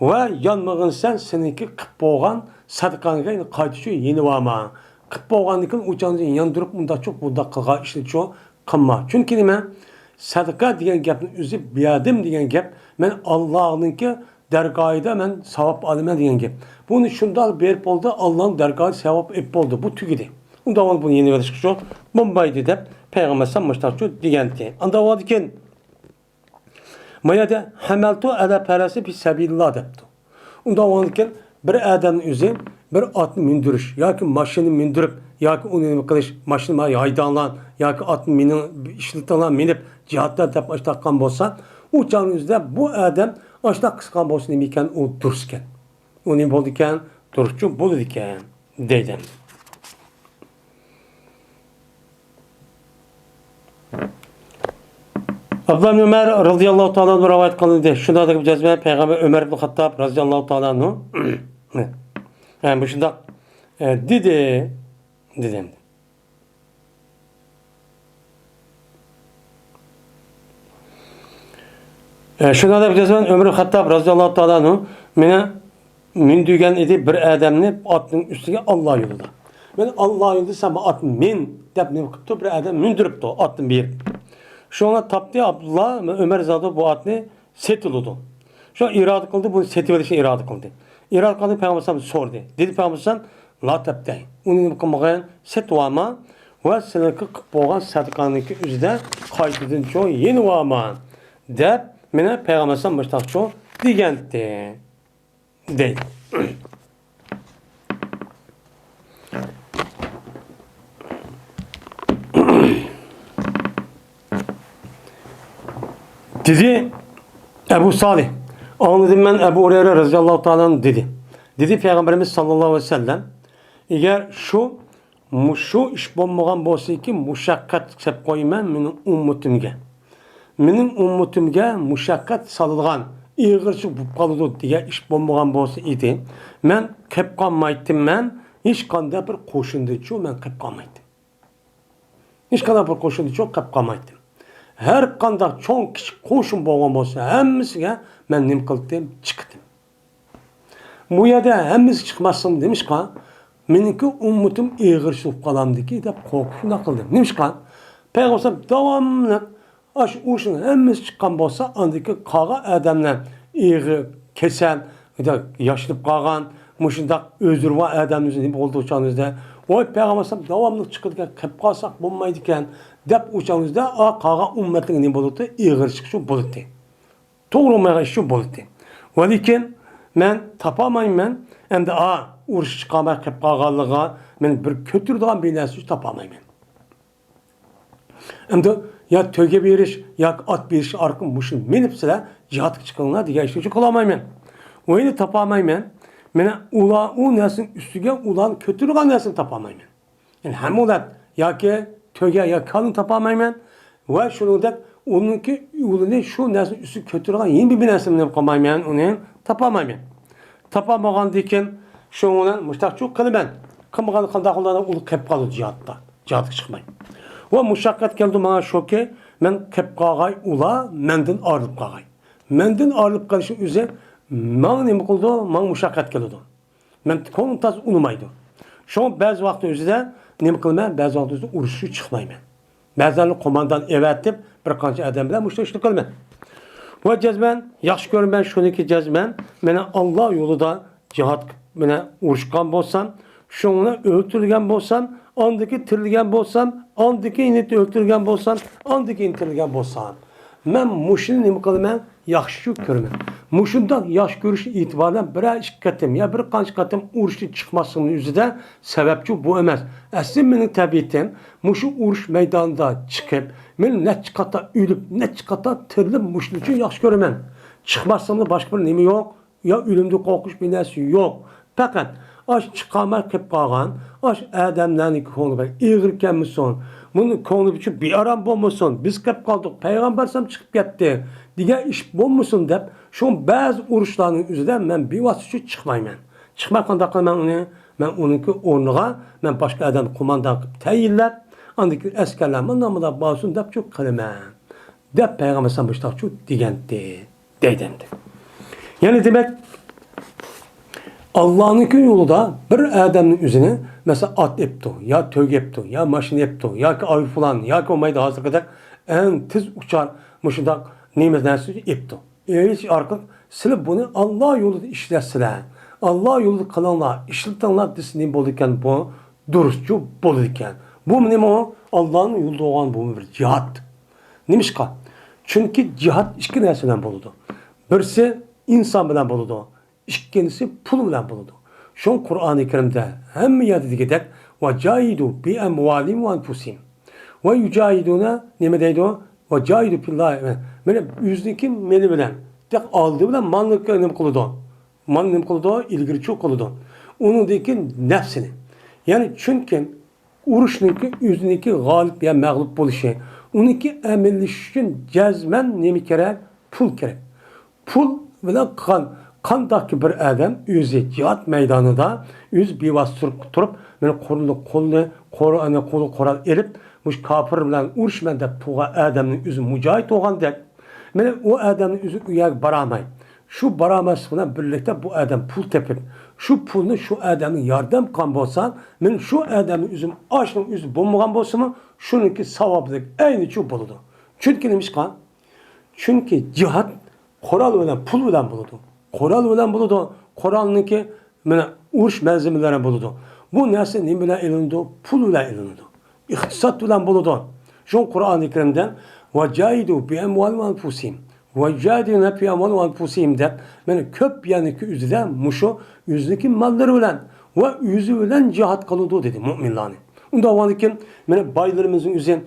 Ve yanmağın sen seninki kıp boğan sadakanga kaytışı yeni vama. Kıp boğanlıkın uçanızı yandırıp bunda çok bunda kılga işli çok kınma. Çünkü nime sadaka diyen gapın üzü biyadım diyen gap men Allah'ınki dergahida men sevap alıma diyen gap. Bunu şunda berip oldu Allah'ın dergahı sevap ep oldu. Bu tügidi. Ondan bunu yeni verişik şu bombaydı dep Peygamber sallallahu şu digenti. Anda o diken mayada hamaltu ala parası bi sabilillah depti. Ondan o diken bir adamın üzü bir atını mindiriş, ya ki maşını mindirip, ya ki onu kılış maşını yaydanlan, ya ki atını işletilen minip cihatta dep açtakkan bolsa, o canın üzerinde bu adam açtak kıskan bolsa nemiken o dururken. O ne boldu iken, duruşçu boldu iken deydim. Abdullah bin Ömer radıyallahu ta'ala anhu rivayet kılındı. Şunda da cezme Peygamber Ömer bin Hattab radıyallahu ta'ala anhu. Yani bu şunda dedim. Şunda da cezme Ömer bin Hattab radıyallahu ta'ala anhu min dügen idi bir adamını atının üstüne Allah yolunda. Ben Allah yolunda sana at min dep ne kıptı bir adam mindiripti atın bir. Şu ana taptı Abdullah Ömer zadı bu atını setilidu. Şu an irade kıldı bunu setivelişine irade kıldı. İrade kıldı Peygamber sordu. Dedi Peygamber la taptı. Onun kılmağın setvama ve seneki boğan sadikanlıki üzde kaydıdın çoğu yeni vama dep mene Peygamber müştak çoğu digenti değil. Dedi Ebu Salih. Anladım ben Ebu Hureyre radıyallahu ta'ala dedi. Dedi Peygamberimiz sallallahu aleyhi ve sellem eğer şu iş bulmagan bolsa ki muşakkat sep koyman menin ummetimge. Menin ummetimge muşakkat salılgan iğirçi bu kalıdı diye iş bulmagan bolsa idi. Men kep kalmaydım men hiç kanda bir koşundu çoğu men kep kalmaydım. Hiç kanda bir koşundu çoğu kep kalmaydım. Her kanda çok kişi koşun boğan bolsa hemmisine men nim kıldım çıktım. Bu yerde hemmisi çıkmasın demiş kan. Meniki ummutum iğirçi kalamdı ki de korkusuna kıldım. Demiş kan. Peygamber devamlı aş uşun hemmisi çıkan bolsa andaki kağa adamlar iğir kesen yaşlıp kalan muşundak özürva adamımızın olduğu uçağınızda o Peygamber devamlı çıkırken kep kalsak bulmaydıken dep uçağınızda kağa ümmetin ne bulurdu? İğirçi şu bulurdu. Doğru şu bulurdu. Velikin men tapamayım men hem de uğraş çıkamak kep kağalığa men bir kötürdüğün bir nesli tapamayım men. Hem de ya töge bir iş ya at bir iş arkın muşun menip sıra cihat çıkılına diye işe kılamayım men. O yine tapamayım men. Mene ula o nesin üstüge ulan kötülüğün nesin tapamayım. Yani hem ulat ya ki töge ya kalın tapamayım. Ve şunu da onunki ulunu şu nesin üstü kötülüğün yeni bir nesin yapamayım. Onu tapamayım. Tapamagan diken şundan müştak çok kılıben. Kımıgan kandaklarına ulu kep kalı cihatta. Cihat çıkmayın. Ve müşakkat geldi bana şu ki men kep kağay ula mendin ağırlıp kağay. Mendin ağırlıp kalışı üzere man ne kıldı? Man müşakkat geldi. Men konu tas unumaydı. Şu an bazı vakti üzere ne kılmam? Bazı vakti üzere uruşu çıkmayım. Bazıları komandan evetip bir kanca adamla müştakşılık kılmam. Ve cezmen, yaxşı görün ben şunu ki cezmen, mene Allah yolunda cihat mene uğraşkan bolsam, şuna öldürülgen bolsam, andaki tirilgen bolsam, andaki init öldürülgen bolsam, andaki intirilgen bolsam. Men muşunu nima qilaman? Yaxshi ko'raman. Mushundan yosh ko'rish e'tibordan bir ikki qatim ya bir qancha qatim urushga chiqmasligini o'zida sababchi bu emas. Asli mening tabiatim mushu urush maydonida chiqib, men necha qata o'lib, necha qata tirilib mushuni uchun yaxshi ko'raman. Chiqmasligimda boshqa bir nima yo'q, ya o'limni qo'rqish bir narsa yo'q. Faqat aş çıqamay qilib qolgan, aş odamlarning ko'ngli eg'irkanmisan. Buni ko'ngli uchun bearam bo'lmasin. Biz qilib qoldik, payg'ambar ham chiqib ketdi. Degan ish bo'lmasin deb, shu ba'zi urushlarning o'zidan men bevosita chiqmayman. Chiqmay qanday qilaman uni? Men uniki o'rniga men boshqa odam qo'mondan qilib tayinlab, andiki askarlarni nomida bo'lsin deb cho'q qilaman. Deb payg'ambar ham boshqa degandi, deydi. Yani demek Allah'ın yolunda bir adamın üzerine mesela at epti, ya tök epti, ya maşin epti, ya ki ay falan, ya ki o mayda hazır kadar en tez uçar mışında neyimiz neresi epti. Hiç artık silip bunu Allah yolunda işlersiler. Allah yolunda kalanlar, işletenler disinin boluyken bu duruşçu boluyken. Bu ne o? Allah'ın yolunda olan bu bir cihat. Neymiş ki? Çünkü cihat iki nesiden boludu. Birisi insan bilen boludu. İkincisi pul bilen buludu. Şu Kur'an-ı Kerim'de hem yerde dikkat ve cahidu bi emvalim ve anfusihim. Ve yücahiduna ne deydi o? Ve cahidu fillahi. Böyle yüzdeki meli bilen tek aldığı bilen manlık ne kılıdı. Manlık ne kılıdı? İlgili çok kılıdı. Onun deki nefsini. Yani çünkü uruşniki yüzdeki galip ya mağlup buluşu. Onunki emelliş için cezmen ne mi gerek? Pul gerek. Pul bilen kan. Kandaki bir adam yüzü cihat meydanında yüz bivas turup beni kolu koral erip muş kafir bilen uruşmen de tuğa adamın yüzü mücahit olan dek beni o adamın yüzü üyek baramay. Şu baramasına birlikte bu adam pul tepip şu pulunu şu adamın yardım kan bolsan ben şu adamın yüzüm aşkın yüzü bulmagan bolsa mı şununki savablık aynı çu buludu. Çünkü neymiş kan? Çünkü cihat koral olan pul bilen buludu. Koral bilen buludu. Koral'ınki uruş menzimlerine buludu. Bu nasıl ne bilen elinde? Pul bilen elinde. İhtisat bilen buludu. Şu Kur'an-ı Kerim'den وَجَاهِدُوا بِاَمْوَالِ وَاَنْفُسِهِمْ وَجَاهِدُوا بِاَمْوَالِ وَاَنْفُسِهِمْ de köp yanıki üzüde muşu yüzdeki malları bilen ve yüzü bilen cihat kılıdı dedi müminlerin. Onda var ki baylarımızın üzerine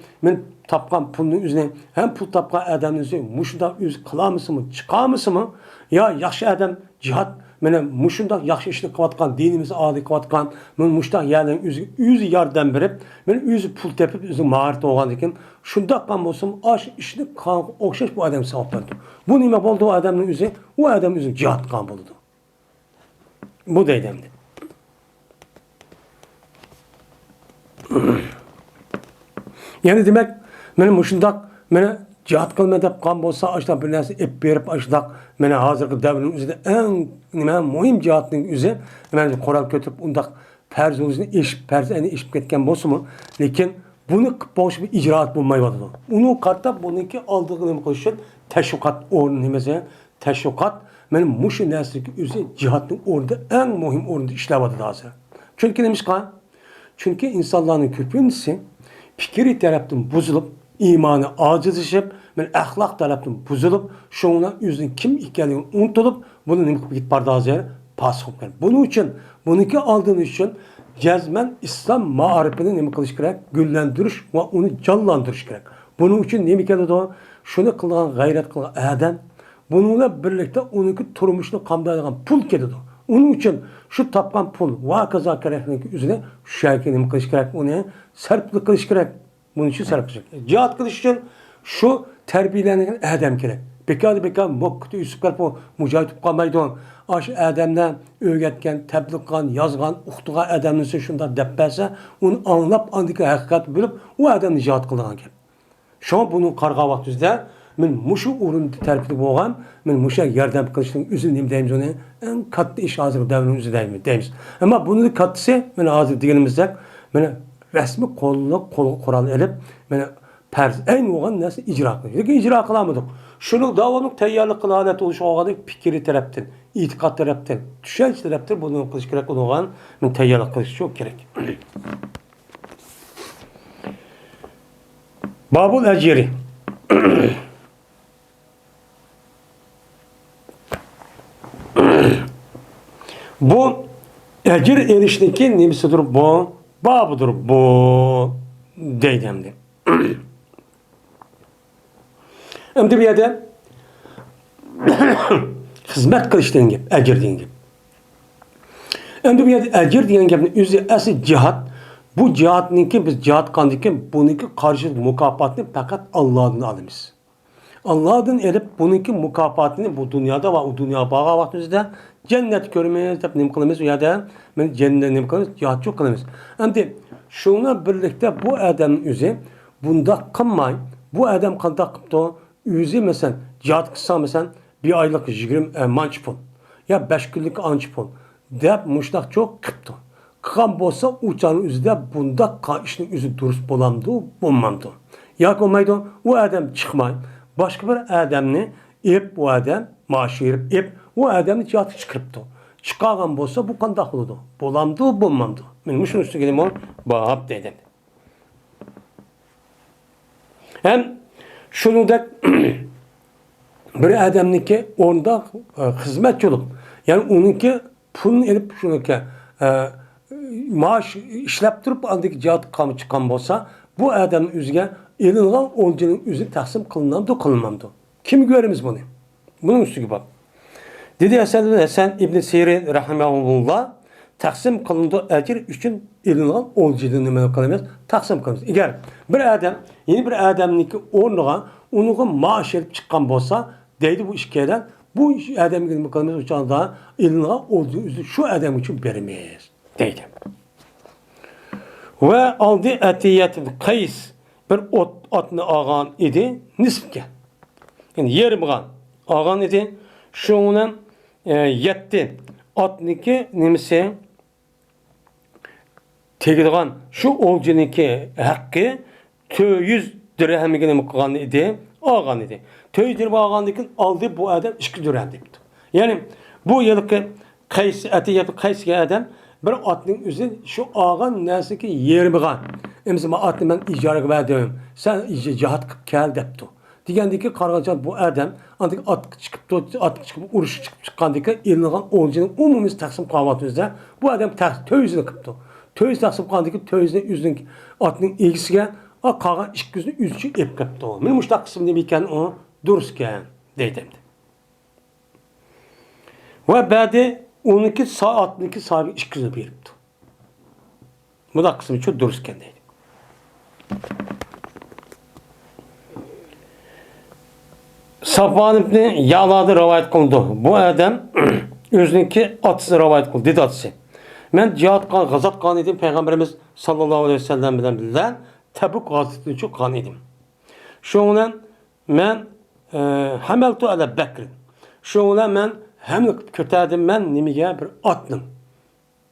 tapkan pulun üzerine hem pul tapkan adamın üzerine muşunda yüz kılamısı mı çıkamısı mı ya yaxşı adam cihat muşunda yaxşı işini kıvatkan dinimizi adi kıvatkan muşta yerden yüzü yardım verip yüzü pul tepip yüzü mağarıda olan iken şunda kan olsun aş işini kan okşaş bu adam sevap verdi. Bu nime oldu o adamın yüzü o adamın yüzü cihat kan buldu. Bu da edemdi. Yani demek benim muşundak cihat kılmadık kan bolsa açta bir narsa ep berip açdak hazırki devrin üzerinde en mühim cihatın üzeri koral kötüp undak perz üzerine perz işip ketken bolsa mu lekin bunu boş bir icraat bulmayı vardı. Onu kartta bununki aldığını koşun teşvikat ornimeze teşvikat muşu nasriki üzeri cihatın orada en mühim orunda işlevadı daha sonra. Çünkü demiş kan çünkü insanların köpüncüsü fikri taraftan bozulup imanı acizleşip ahlak taraftan bozulup şuna yüzün kim ikiliğini unutulup bunu nimkip git bardağızı pas kopken. Bunun için bununki aldığın için cezmen İslam marifini nemi kılış gerek güllendiriş ve onu canlandırış gerek. Bunun için nemi keledi o şunu kılgan gayret kılgan adam bununla birlikte onunki turmuşunu kamdaydıgan pul keledi o. Onun için şu tapkan pul va kaza kereklik üzerine şu şekilde nima qilish kerak, uni sarflik qilish kerak. Bunun için sarf qilish kerak. Jihad qilish için şu terbiyelengan adam kerak. Bekar mokkiti Yusuf kelib mujohid bo'lib qolmaydi. Aş adamdan öğretken, tebliğ qilgan, yazgan, uqtigan adamni shunda deb bersa, uni anglab, andiki haqiqatni bilib, u adamni jihad qilgan gap. Şuna bunu qarğa vaqtida men mushu o'rinda tarbiya bo'lgan, men musha yordam qilishning o'zini nima deymiz uni? Eng katta ish hozir davrning o'zida deymiz. Ammo buni kattasi, mana hozir deganimizdek, mana rasmiy qo'lga Qur'on olib, mana farz ayn bo'lgan narsa ijro qilish. Lekin ijro qilamidik. Şunu davamlı tayyorlik qila holat bo'lishi olganda fikri tarafdan, e'tiqod tarafdan, tushuncha tarafdan buni qilish kerak bo'lgan, men tayyorlik qilish çok kerak. Babul Eciri. Bu ecir erişteki nimsidir bu, babudur bu deydemdi. Hem de bir yerde hizmet kılış deyen gep, ecir deyen gep. Hem de bir yerde ecir deyen gepnin üzü asıl cihat. Bu cihatninki biz cihat kandikken bununki karşı mükafatını fakat Allah'ın alımız. Allah'ın elip bununki mükafatını bu dünyada ve o dünya bağa vaktimizde cennet görmeyiz, hep nim kılımız ya da cennet nim kılımız, cihat çok kılımız. Hem de şununla birlikte bu adamın üzü bunda kılmayın. Bu adam kandak kıptı. Yüzü mesela cihat kısa mesela bir aylık 20 manç pul ya 5 günlük anç pul deyip muştak çok kıptı. Kıkan bolsa uçanın yüzüde bunda işin yüzü dürüst bolamdı, bulmamdı. Ya olmaydı o adam çıkmayın. Başka bir adamını ip bu adam maaşı verip ip o adamı cihatı çıkırıptı. Çıkagan bolsa bu kandak oldu. Bolamdı, bulmamdı. Benim şunu üstü geldim onu bağap dedim. Hem şunu da bir adamniki onda hizmetçi olup yani onunki pulunu elip şununki maaş işlep durup andaki cihat çıkan olsa bu adamın üzerine elinğen olcanın üzeri taksim kılınamdı, kılınmamdı. Kim görürüz bunu? Bunun üstü gibi bak. Dedi Hasan İbn Sirin rahimahullah taksim kılındı ecir için elinğen olcanın ne kılınmaz? Taksim kılınmaz. Eğer bir adam yeni bir adamniki ornuğa onun maaş elip çıkan olsa deydi bu işkeden bu adam gibi kılmaz uçağında elinğen olduğu üzeri şu adam için vermeyiz. Deydi. Ve aldı etiyetin kays bir atını ağan idi nisbke. Yani yarımgan ağan idi. Şundan yetti atniki nimisi tegilgan şu olcuniki hakkı 200 dirhemine mi kılgan idi? Ağan idi. 200 dirhem ağandikin aldı bu adam 2 dirhem deyipti. Yani bu yılki kays etiyeti kaysga adam bir atning o'zi shu olgan narsaki yermigan. Mesela atni men ijaraga berdim. Sen jihat qilib kel debdi. Degandiki qarag'ancha bu adam antik at chiqib urush chiqib chiqqandiki elingan o'ljining umumiy taqsim qilyapmizda bu adam to'yizini qilibdi. To'yiz taqsim qilgandiki to'yizni o'zining atning egisiga qolgan 200ni o'zicha ep qilibdi. Men mush taqsim nima ekan u durust ekan deydi. Ve ba'di onunki saatniki sahibi 200'e beripti. Bu da kısmı çok dürüst kendiydi. Safvan ibn Ya'la'da rivayet kıldı. Bu adam özünki atısı rivayet kıldı. Dedi atısı. Ben cihat kan, gazat kan idim. Peygamberimiz sallallahu aleyhi ve sellem bilen Tebuk gazatını çok kan idim. Şundan ben hameltu ala Bekir. Şundan ben hem kötədim mən nimige bir atdım.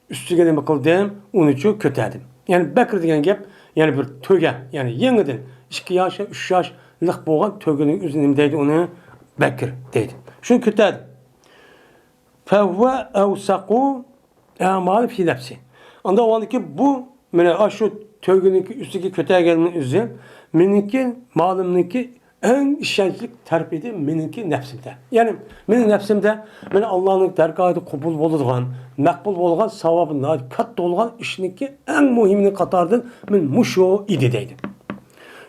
Üstüge nime kıldım, onu çok kötədim. Yani Bekir degen gep, yani bir töge, yani yeniden 2 yaş, 3 yaşlık boğan tögenin üzerine nime deydi, onu Bekir deydi. Şunu kötədim. Fevve evsaku amali fi nefsi. Anda o andaki bu, şu tögenin üstüge kötəgenin üzerine, meninki, malımınki en işençlik terpidi meninki nefsimde. Yani benim nefsimde ben Allah'ın dergahı kabul bolduğan, makbul bolğan savabın katta olğan işinki en muhimini katardı men muşo idi deydi.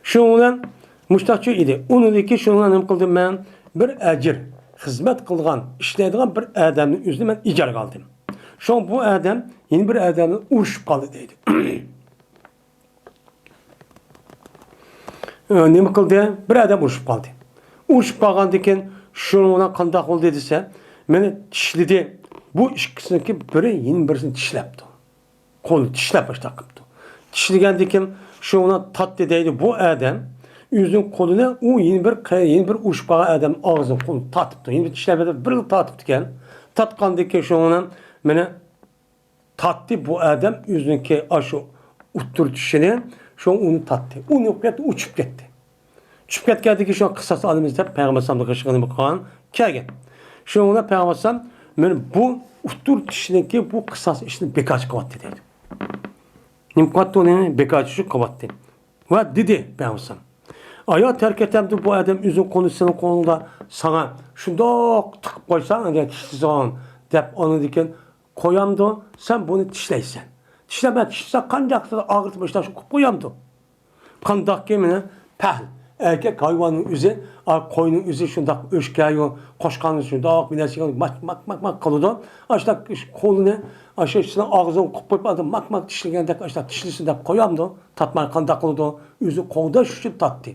Şundan muştaçı idi. Onunki şundan nem kıldım ben bir ecir, hizmet kılgan, işleydiğen bir adamın üzerine ben icar kaldım. Şu bu adam yeni bir adamla uruşup kaldı deydi. Nima qildi? Bir adam uruşup kaldı. Uruşup kalgandan keyin şunu ona qandaq oldu dese, meni tishladi. Bu ikkisiniki biri yeni birisini tishlabdi. Qo'lni tishlab başlab qilibdi. Tishlagandan keyin şu ona tatdi deydi. Bu adam o'zining qo'lini u yeni bir uruşup kalgan adam og'zini qo'lini tatibdi. Yeni bir tishlab bir yil tatibdi ekan. Tatgandan keyin şu ona meni tatdi bu adam o'ziniki ashu uttur tishini şu onu tatdi. Uni yo'qotdi, uchib ketdi. Uchib ketgandan keyin şu qissasi olimizda Payg'ambar sallallohu alayhi vasallam qilgan kelgan. Şu ona Payg'ambar sallam men bu uttur tishiniki bu qissasi ishni bekor qilyapti dedi. Nim qilyapti uni bekor qilyapti. Va dedi Payg'ambar sallam. Aya terk etemdi bu adam o'zining qo'lisini qo'lida sana shundoq tiqib qo'ysang, agar tishlaysan deb onu degan qo'yamdi, sen bunu tishlaysan. Tishlama, tishlasa qandoqdir og'ritib ishlash qilib qo'yamdi. Qandoq kemini pahl erkek hayvanın o'zi, qo'yning o'zi shundoq o'shkayu, qo'shqonni shundoq binasiga mak qiladi. Ashta qo'lini ashta og'zini qilib qo'yib, mak tishlaganda ashta tishlasin deb qo'yamdi. Tatmay qandoq qiladi? O'zi qo'g'dash uchun tatdi.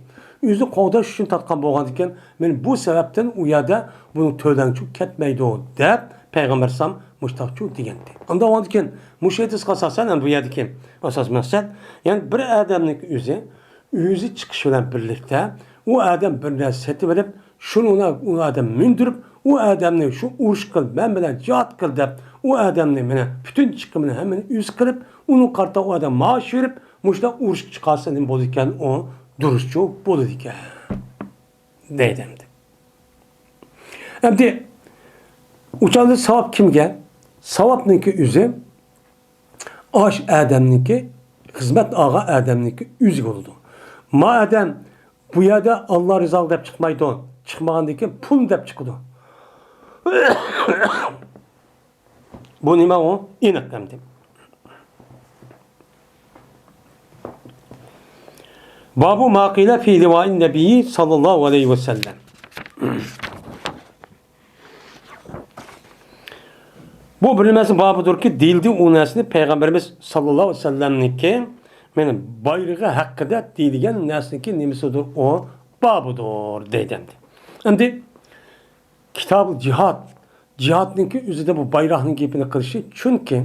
O'zi qo'g'dash uchun tatgan bo'lgandan keyin men bu sababdan u yerda buni to'lanchu ketmaydi deb Payg'ambar sallam mushtaqchu degandi. Unda ondan keyin mushetis qasasan ham bu yerdagi asos maqsad, ya'ni bir odamning o'zi chiqish bilan birlikda u odam bir narsa setib olib, shuni u odam mindirib, u odamni shu urush qil, men bilan jihad qil deb, u odamni mana butun chiqimini hammani o'z qilib, uni qarta u odam maosh berib, mushda urush chiqarsa nima bo'ladi ekan, o durustchu bo'ladi ekan. Deydi. Endi uçanda savab kimga? Savabniki o'zi osh odamniki, xizmat og'a odamniki o'zi bo'ladi. Madem bu yerda Alloh rizolig deb chiqmaydi, chiqmagandan keyin pul deb chiqadi. Bu nima u? Aniq endi. Babu maqila fi livain nabiyyi sallallohu alayhi ve sellem. Bu bilinmesi babıdır ki dildi o nesini Peygamberimiz sallallahu aleyhi ve sellem'niki benim bayrağı hakkında deyilgen nesniki nemisidir o babıdır deydimdi. Şimdi kitab-ı cihad, cihadnınki üzerinde bu bayrağının gibini kılışı çünkü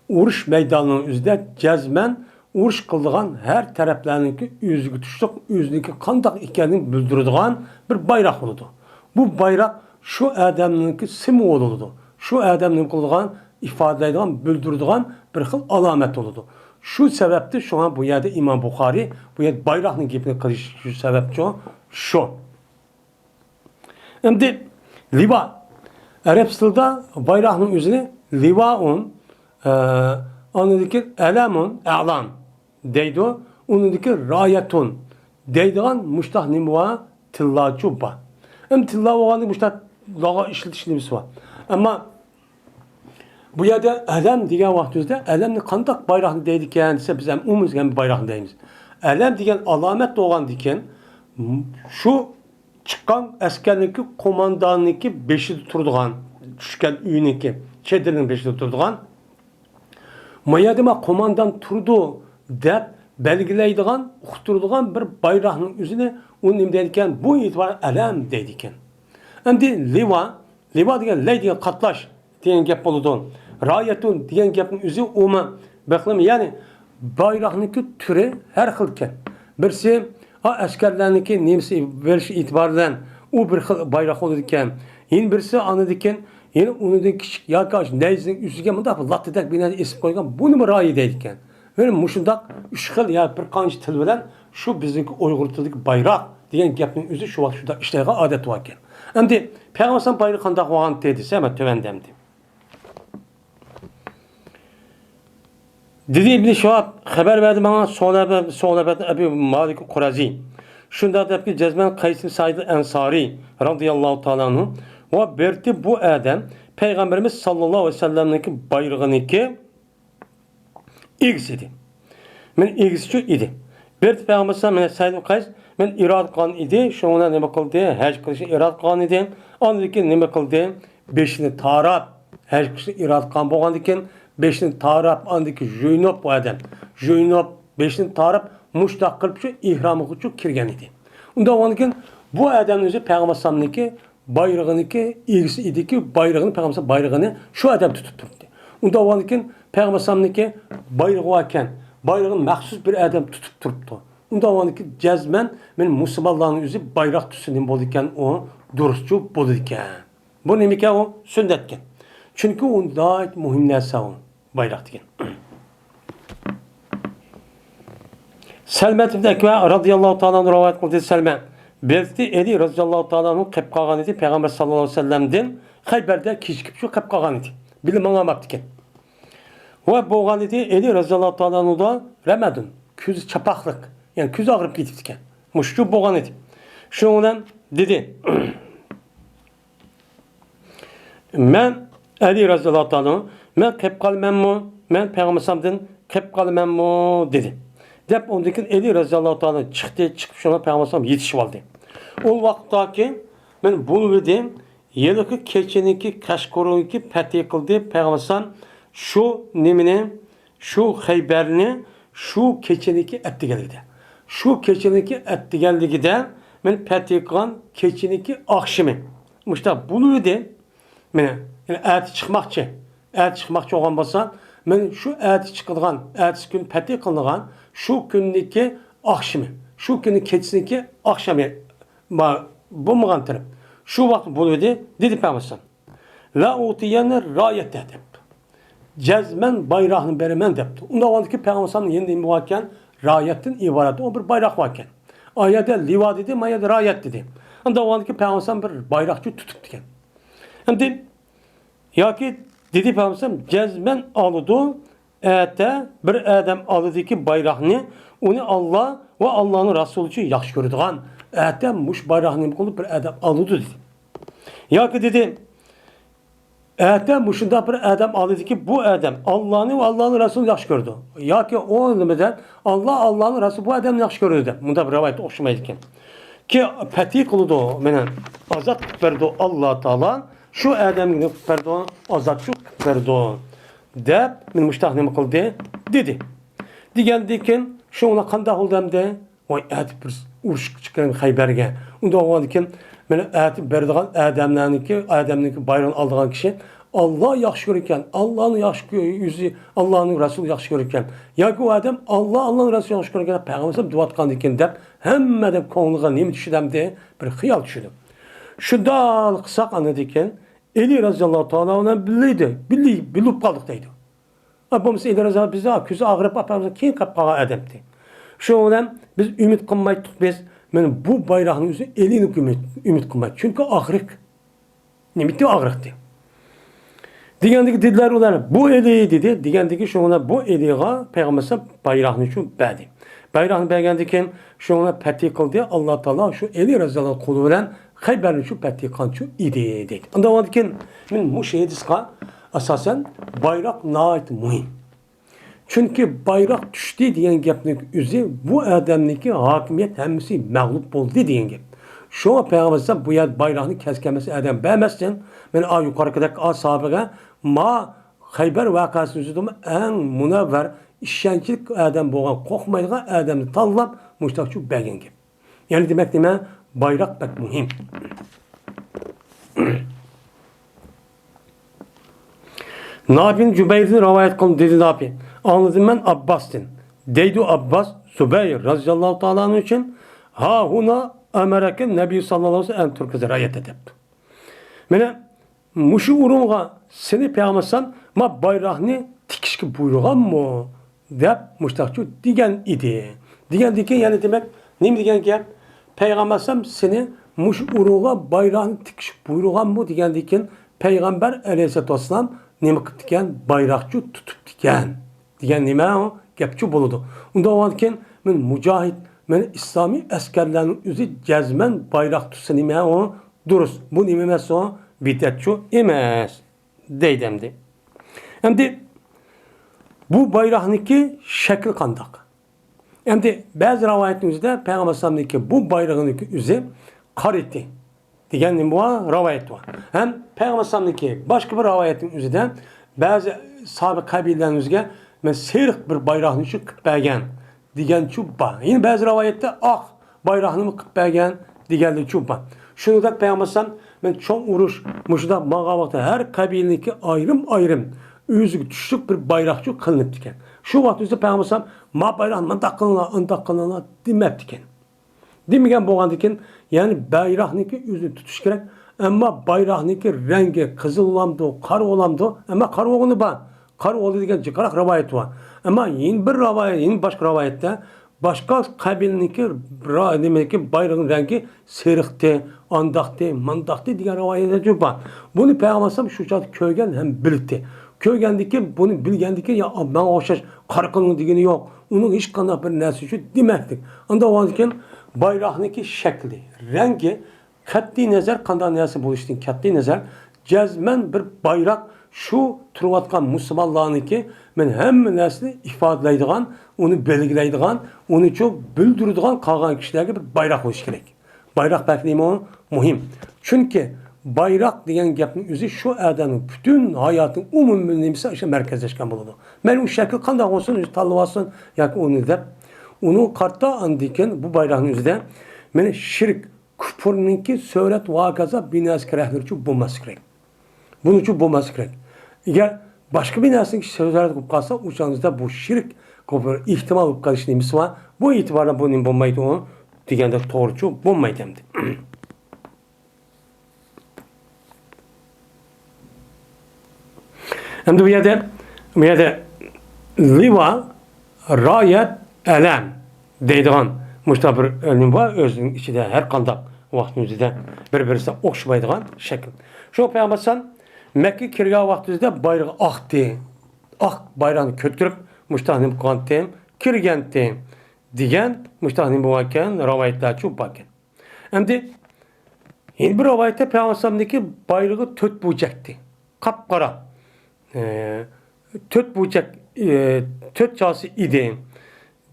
uruş meydanının üzerinde cezmen uruş kıldığan her taraflarınki üzgü tuşluk, üzgü kandak ikenini bildirdiğin bir bayrak oldu. Bu bayrak şu adamınki simvol oldu. Şu adamın kıldığı ifade bildirdiğin bir xil alamet oldu. Şu sebepti şu an bu yerde İmam Bukhari bu yerde bayrağının gibini kılış şu sebepçi şu. Şimdi liva Arap dilinde bayrağının üzerine livaun anladaki elemun e'lan deydi. Onundaki rayetun deydiğin muştah nimva tillacuba. Hem tilla olanı muştah lağa işletişimiz var. Ama bu yerde elem diyen vaktimizde elemli kandak bayrağını deydik yani ise biz hem umuzgen bayrağını deyimiz. Elem diyen alamet doğan diken şu çıkan askerlik komandanlıki beşi tuturduğun düşken üyüneki çedirinin beşi tuturduğun mayadıma komandan turdu dep belgileydiğin uqturduğun bir bayrağının üzerine onun imdeydiken bu itibar elem deydiken. Hem de liva diyen ley diyen katlaş diyen gep oldu. Rayetun diyen gepin üzü umma. Bakılım yani bayrağınki türü her xilken. Birisi askerlerinki nemsi veriş itibarından o bir bayrak olurken. Yine birisi anladıkken yine onu da küçük yakaş neyzinin üstüge mıda lattıdak bir isim koygan bunu mu rayi deydikken. Böyle muşundak üç xil ya bir kanç til bilen şu bizimki Uygurtudaki bayrak diyen gepin üzü şu vakit şurada işlerine adet varken. Hem de Peygamber bayrağı kandak vagan dediyse hemen tövendemdi. Dedi İbn-i Şahab haber verdi bana Sohbet Ebu Malik Kurazi. Şunda da ki Cezmen Kays'ın Said Ensari radıyallahu ta'ala anhu ve berti bu adam Peygamberimiz sallallahu aleyhi ve sellem'deki bayrağını ki ilgisi idi. Men ilgisi şu idi. Berti Peygamber sallallahu Said Kays men irad qilgan idi. Şuna nima qildi? Haj qilishni irad qilgan idi. Andan keyin nima qildi? Beshini tarab her kişi iratkan boğandikin, beşini tarap andiki jüynop bu adam. Jüynop beşini tarap muştaq qilib şu ihramı uçup kirgen idi. Unda oğandikin bu adam özü Peygamber sallamniki bayrağıniki ilgisi idi ki bayrağını Peygamber bayrağını şu adam tutup durdu. Unda oğandikin Peygamber sallamniki bayrağı varken bayrağın məxsus bir adam tutup durdu. Unda oğandikin cezmen men Müslümanların özü bayrak tüsünün bol iken o duruşçu bol iken. Bu nemike o sünnetken. Çünkü o daha mühim nersa o bayrak diken. Selmet ibn Ekve radıyallahu ta'ala rivayet kıldı Selme. Belki Eli radıyallahu ta'ala'nın qep qalğan idi Peygamber sallallahu aleyhi ve sellem'den Xeyber'de kişkip şu qep qalğan idi. Bilim anlamak diken. Ve boğan idi Eli radıyallahu ta'ala'nın da remedin. Küz çapaqlık. Yani küz ağrıp gitip diken. Muşcu boğan idi. Şundan dedi. Men Ali radıyallahu ta'ala men qep qalmammo men Peygamber sallallahu qep qalmammo dedi. Dep ondakin Eli raziyallahu ta'ala çıktı çıkıp şuna Peygamber yetişip aldı. O vakittaki ben bunu dedim. Yılıkı keçeniki kaşkorunki peti kıldı Peygamber şu nimini şu Xeyber'ini şu keçeniki etti geldi. Şu keçeniki etti geldi de ben peti kılan keçeniki akşamı. İşte bunu dedim. Yani eti çıkmakçı. Eti çıkmakçı olan basa men şu eti çıkılgan, ertesi gün peti kılıngan şu gündeki akşamı, şu günün keçisindeki akşamı bu muğantırım. Şu vakit buluydu, dedi Peygamber. La utiyene rayet edip. Cezmen bayrağını berimen depti. Onda vandaki Peygamber'in yeniden muhakken rayetin ibaret. O bir bayrak varken. Ayette liva dedi, ayette rayet dedi. Onda vandaki Peygamber bir bayrakçı tutup diken. Hem de ya ki dedi Peygamber cezmen alıdı. Ete bir adam aldı ki bayrağını onu Allah ve Allah'ın Resulü için yaxşı gördüğün ete muş bayrağını kılıp bir adam aldı dedi. Ya ki dedi ete muşunda bir adam aldı ki bu adam Allah'ın ve Allah'ın Resulü yaxşı gördü. Ya ki o demeden Allah'ın Resulü bu adam yaxşı gördü. Bunda bir rivayet oxşamaydıkken. Ki peti kılıdı menen azat verdi Allah Teala şu adamın verdi azat şu verdi. Dep men muştaq nima qildi dedi. Degandikin şuna qanday qildimda voy atib bir urush chiqqan Xeyberga. Unda olgandikin men atib berdigan adamniki bayrağını aldığan kişi Allah yaxşı görürken, Allah'ın yaxşı yüzü, Allah'ın Resulü yaxşı görürken, ya ki o adam Allah'ın Resulü yaxşı görürken Peygamber dua etgandikin dep hammada ko'ngliga nima tushidimda bir xiyol tushdi. Shunday qilsak anadikin Eli raziyallahu ta'ala ona bilip kaldık deydi. Abimiz Eli raziyallahu bize küzü ağrıp apamızın kim kapkağa edemdi. Şu olan biz ümit kılmaydık biz. Men bu bayrağın yüzü elini ümit kılmaydı. Çünkü ağrık. Nimeti ağrıktı. Digendeki dediler onlar bu Eli dedi. Digendeki şu ona bu Eli'ye Peygamber bayrağını için verdi. Bayrağını beğendikken şu ona peti kıldı. Allah Teala şu Eli raziyallahu kulu veren Xeyber'in şu peti kançu idi dedi. Anda varken men bu şehdiska asasen bayrak nait mühim. Çünkü bayrak düştü diyen gapning üzü bu adamniki hakimiyet hemmisi mağlup oldu diyen gap. Şu an Peygamber bu yer bayrağını keskemesi adam beğenmezsen men a yukarıdaki ashabıga ma Xeyber vakasını üzüdüm en münevver işkençilik adam boğan korkmaydıgan adamını tanlap müştakçı beğen gap. Yani demek deme bayrak pek mühim. Nabi'nin Cübeyr'in rivayet kılın dedi Nabi. Anladım ben Abbas'tin. Deydu Abbas Zübeyir razıyallahu ta'ala için ha huna emereke Nebi sallallahu aleyhi ve sellem Türk'e rayet edip. Mene muşu urunğa seni peygambersan ma bayrağını tikişki buyurgan mı? Dep muştakçı digen idi. Digen yani demek ne mi digen ki? Peygambersem seni muş uruğa bayrağını tikişip buyurgan mı diken Peygamber aleyhisselatü vesselam nime diken bayrakçı tutup diken nime o gepçi buludu. Onda o anken men mücahit men İslami askerlerin üzü cezmen bayrak tutsa nime o duruz. Bu nime o bidetçi imez deydemdi. Hem de bu bayrağınki şekil kandak. Hem de bazı rivayetimizde Peygamber Sallallahu bu bayrağındaki üzü kar etti. degan bu rivayet var. Hem Peygamber sallamdaki başka bir rivayetin üzerinde bazı sahabe kabilelerimizge men seriq bir bayraqni shu qilib bergan degan chubba. Yine bazı rivayette oq bayraqni qilib bergan deganli chubba. Shuningdek Peygamber sallam men cho'ng urush mushunda manga vaqtda har qabilaniki ayrım o'ziga tushlik bir bayroqchi qilinib ekan. Shu vaqt o'zida Peygamber sallam ma bayraqni mundaq qilinglar demabdi ekan. Demagan bo'lgandan keyin, ya'ni bayroqniki o'zini tutish kerak. Ammo bayroqniki rangi qizil olamdi, qora olamdi, ammo qora o'g'ini bor. Qora o'g'li degan jiqroq rivoyat bor. Ammo yana bir rivoyat, yana boshqa rivoyatda boshqa qabilniki demakki bayrog'ning rangi seriqdi, andaqdi, mandaqdi degan rivoyatlar bor. Buni Peygamber sallam shu chaqda ko'rgan ham bildi. Ko'rgandiki, buni bilgandiki, ya menga o'xshash qora qiling degani yo'q. Uning hech qanday bir narsa shu demakdir. Unda o'zgan bayroqniki shakli, rangi qat'iy nazar qanday narsa bo'lishidan qat'iy nazar jazman bir bayroq shu turayotgan musulmonlarniki men hamma narsani ifodalaydigan, uni belgilaydigan, uni çok bildiradigan qolgan kishilarga bir bayroq bo'lishi kerak. Bayroq baknimi muhim. Chunki bayroq degan gapning o'zi shu odamning butun hayotining umumiy nimasi o'sha markazlashgan bo'ladi. Men u shakl qanday bo'lsin, tanlab olsin yoki uni deb uni qarta andikin bu bayroqning o'zida meni shirk, kufrninki surat voqeaza binasi keraklar uchun bo'lmasi kerak. Bunun uchun bo'lmasi kerak. Agar boshqa bir narsani surat qilib qolsa, o'shaningizda bu shirk kufr ehtimol bo'lib qolish nimasi bor. Bu e'tiborda bu nim bo'lmaydi u deganda to'g'ri bo'lmaydi endi. Endi bu yerda liva rayat alam deydigan mushta bir ilm var özünün içinde her qandaq vaqtning o'zida bir-birisiga o'xshamaydigan shakl. Shu Peygamber sallam Mekke kirgan vaqtida bayroq oqdi. Oq bayroqni ko'tarib mushtanim qantim kirgandim degan mushtanim bu ekan rivoyatlar chu bakın. Endi bir rivoyatda Peygamber sallamniki bayrog'i 4 burchakdi. Qap-qora. 4 burchak 4 chasi idi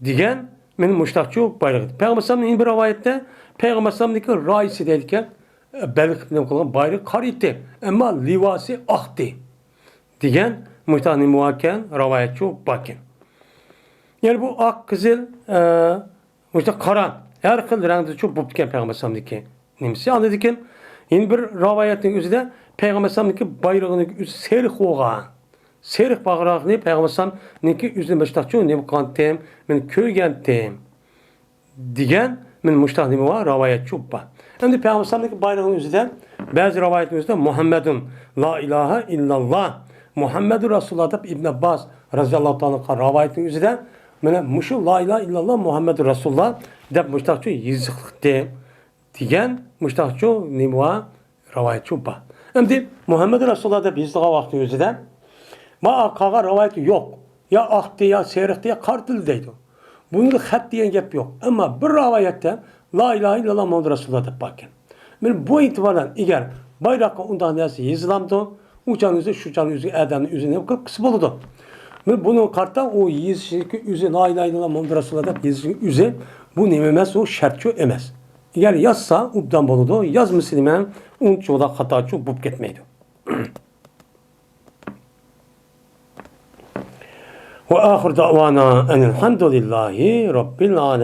degan men mushtaqchu bayroq. Peygamber sallamning bir rivoyatda Peygamber sallamniki raisi deydigan belqib nima qilgan bayroq qora edi, ammo livasi oqdi degan mushtaqning muakkan rivoyatchu bakın. Yani bu oq, qizil, mushtaq qora har xil rangda chu bo'lib ketgan Peygamber sallamniki nimasi. Anladikkim, yeni bir rivoyatning o'zida Peygamber sallamniki bayrog'ining o'zi seriq bo'lgan. Seriq bayrog'ini Peygamber sallamniki o'zini mushtaqchu nima qantim men ko'rgandim degan men mushtaq nima var rivoyatchu bor. Endi Peygamber sallamniki bayrog'ining o'zida ba'zi rivoyatning o'zida Muhammadun la ilaha illalloh Muhammedur Rasulullah deb Ibn Abbas radhiyallohu ta'ala rivoyatning o'zida mana mushu la ilaha illalloh Muhammedur Rasulullah deb mushtaqchu yiziqlikdi degan mushtaqchu nima var rivoyatchu bor. Endi Muhammedur Rasulullah deb yozilgan vaqtning o'zida ma qolgan rivoyat yo'q. Ya oqdi ya seriqdi ya qartil deydi. Bunda xat degan gap yo'q. Ammo bir rivoyatda la ilaha illalloh Muhammedur Rasulullah deb bakın. Men bu itibardan eğer bayroqqa undan narsa yozilamdi, uçanızda şu canın üzü adamın üzerine kısa buludu. Men bunu kartta o yezişki üzü la ilahe illallah Muhammedur Rasulullah deb yezişki üzü bu nima emas, o şartçı emas. Eğer yazsa ubdan boludu, yazmasa men unchoda xatochi bo'lib ketmaydi. Ve ahir davana enelhamdülillahi rabbil alamin.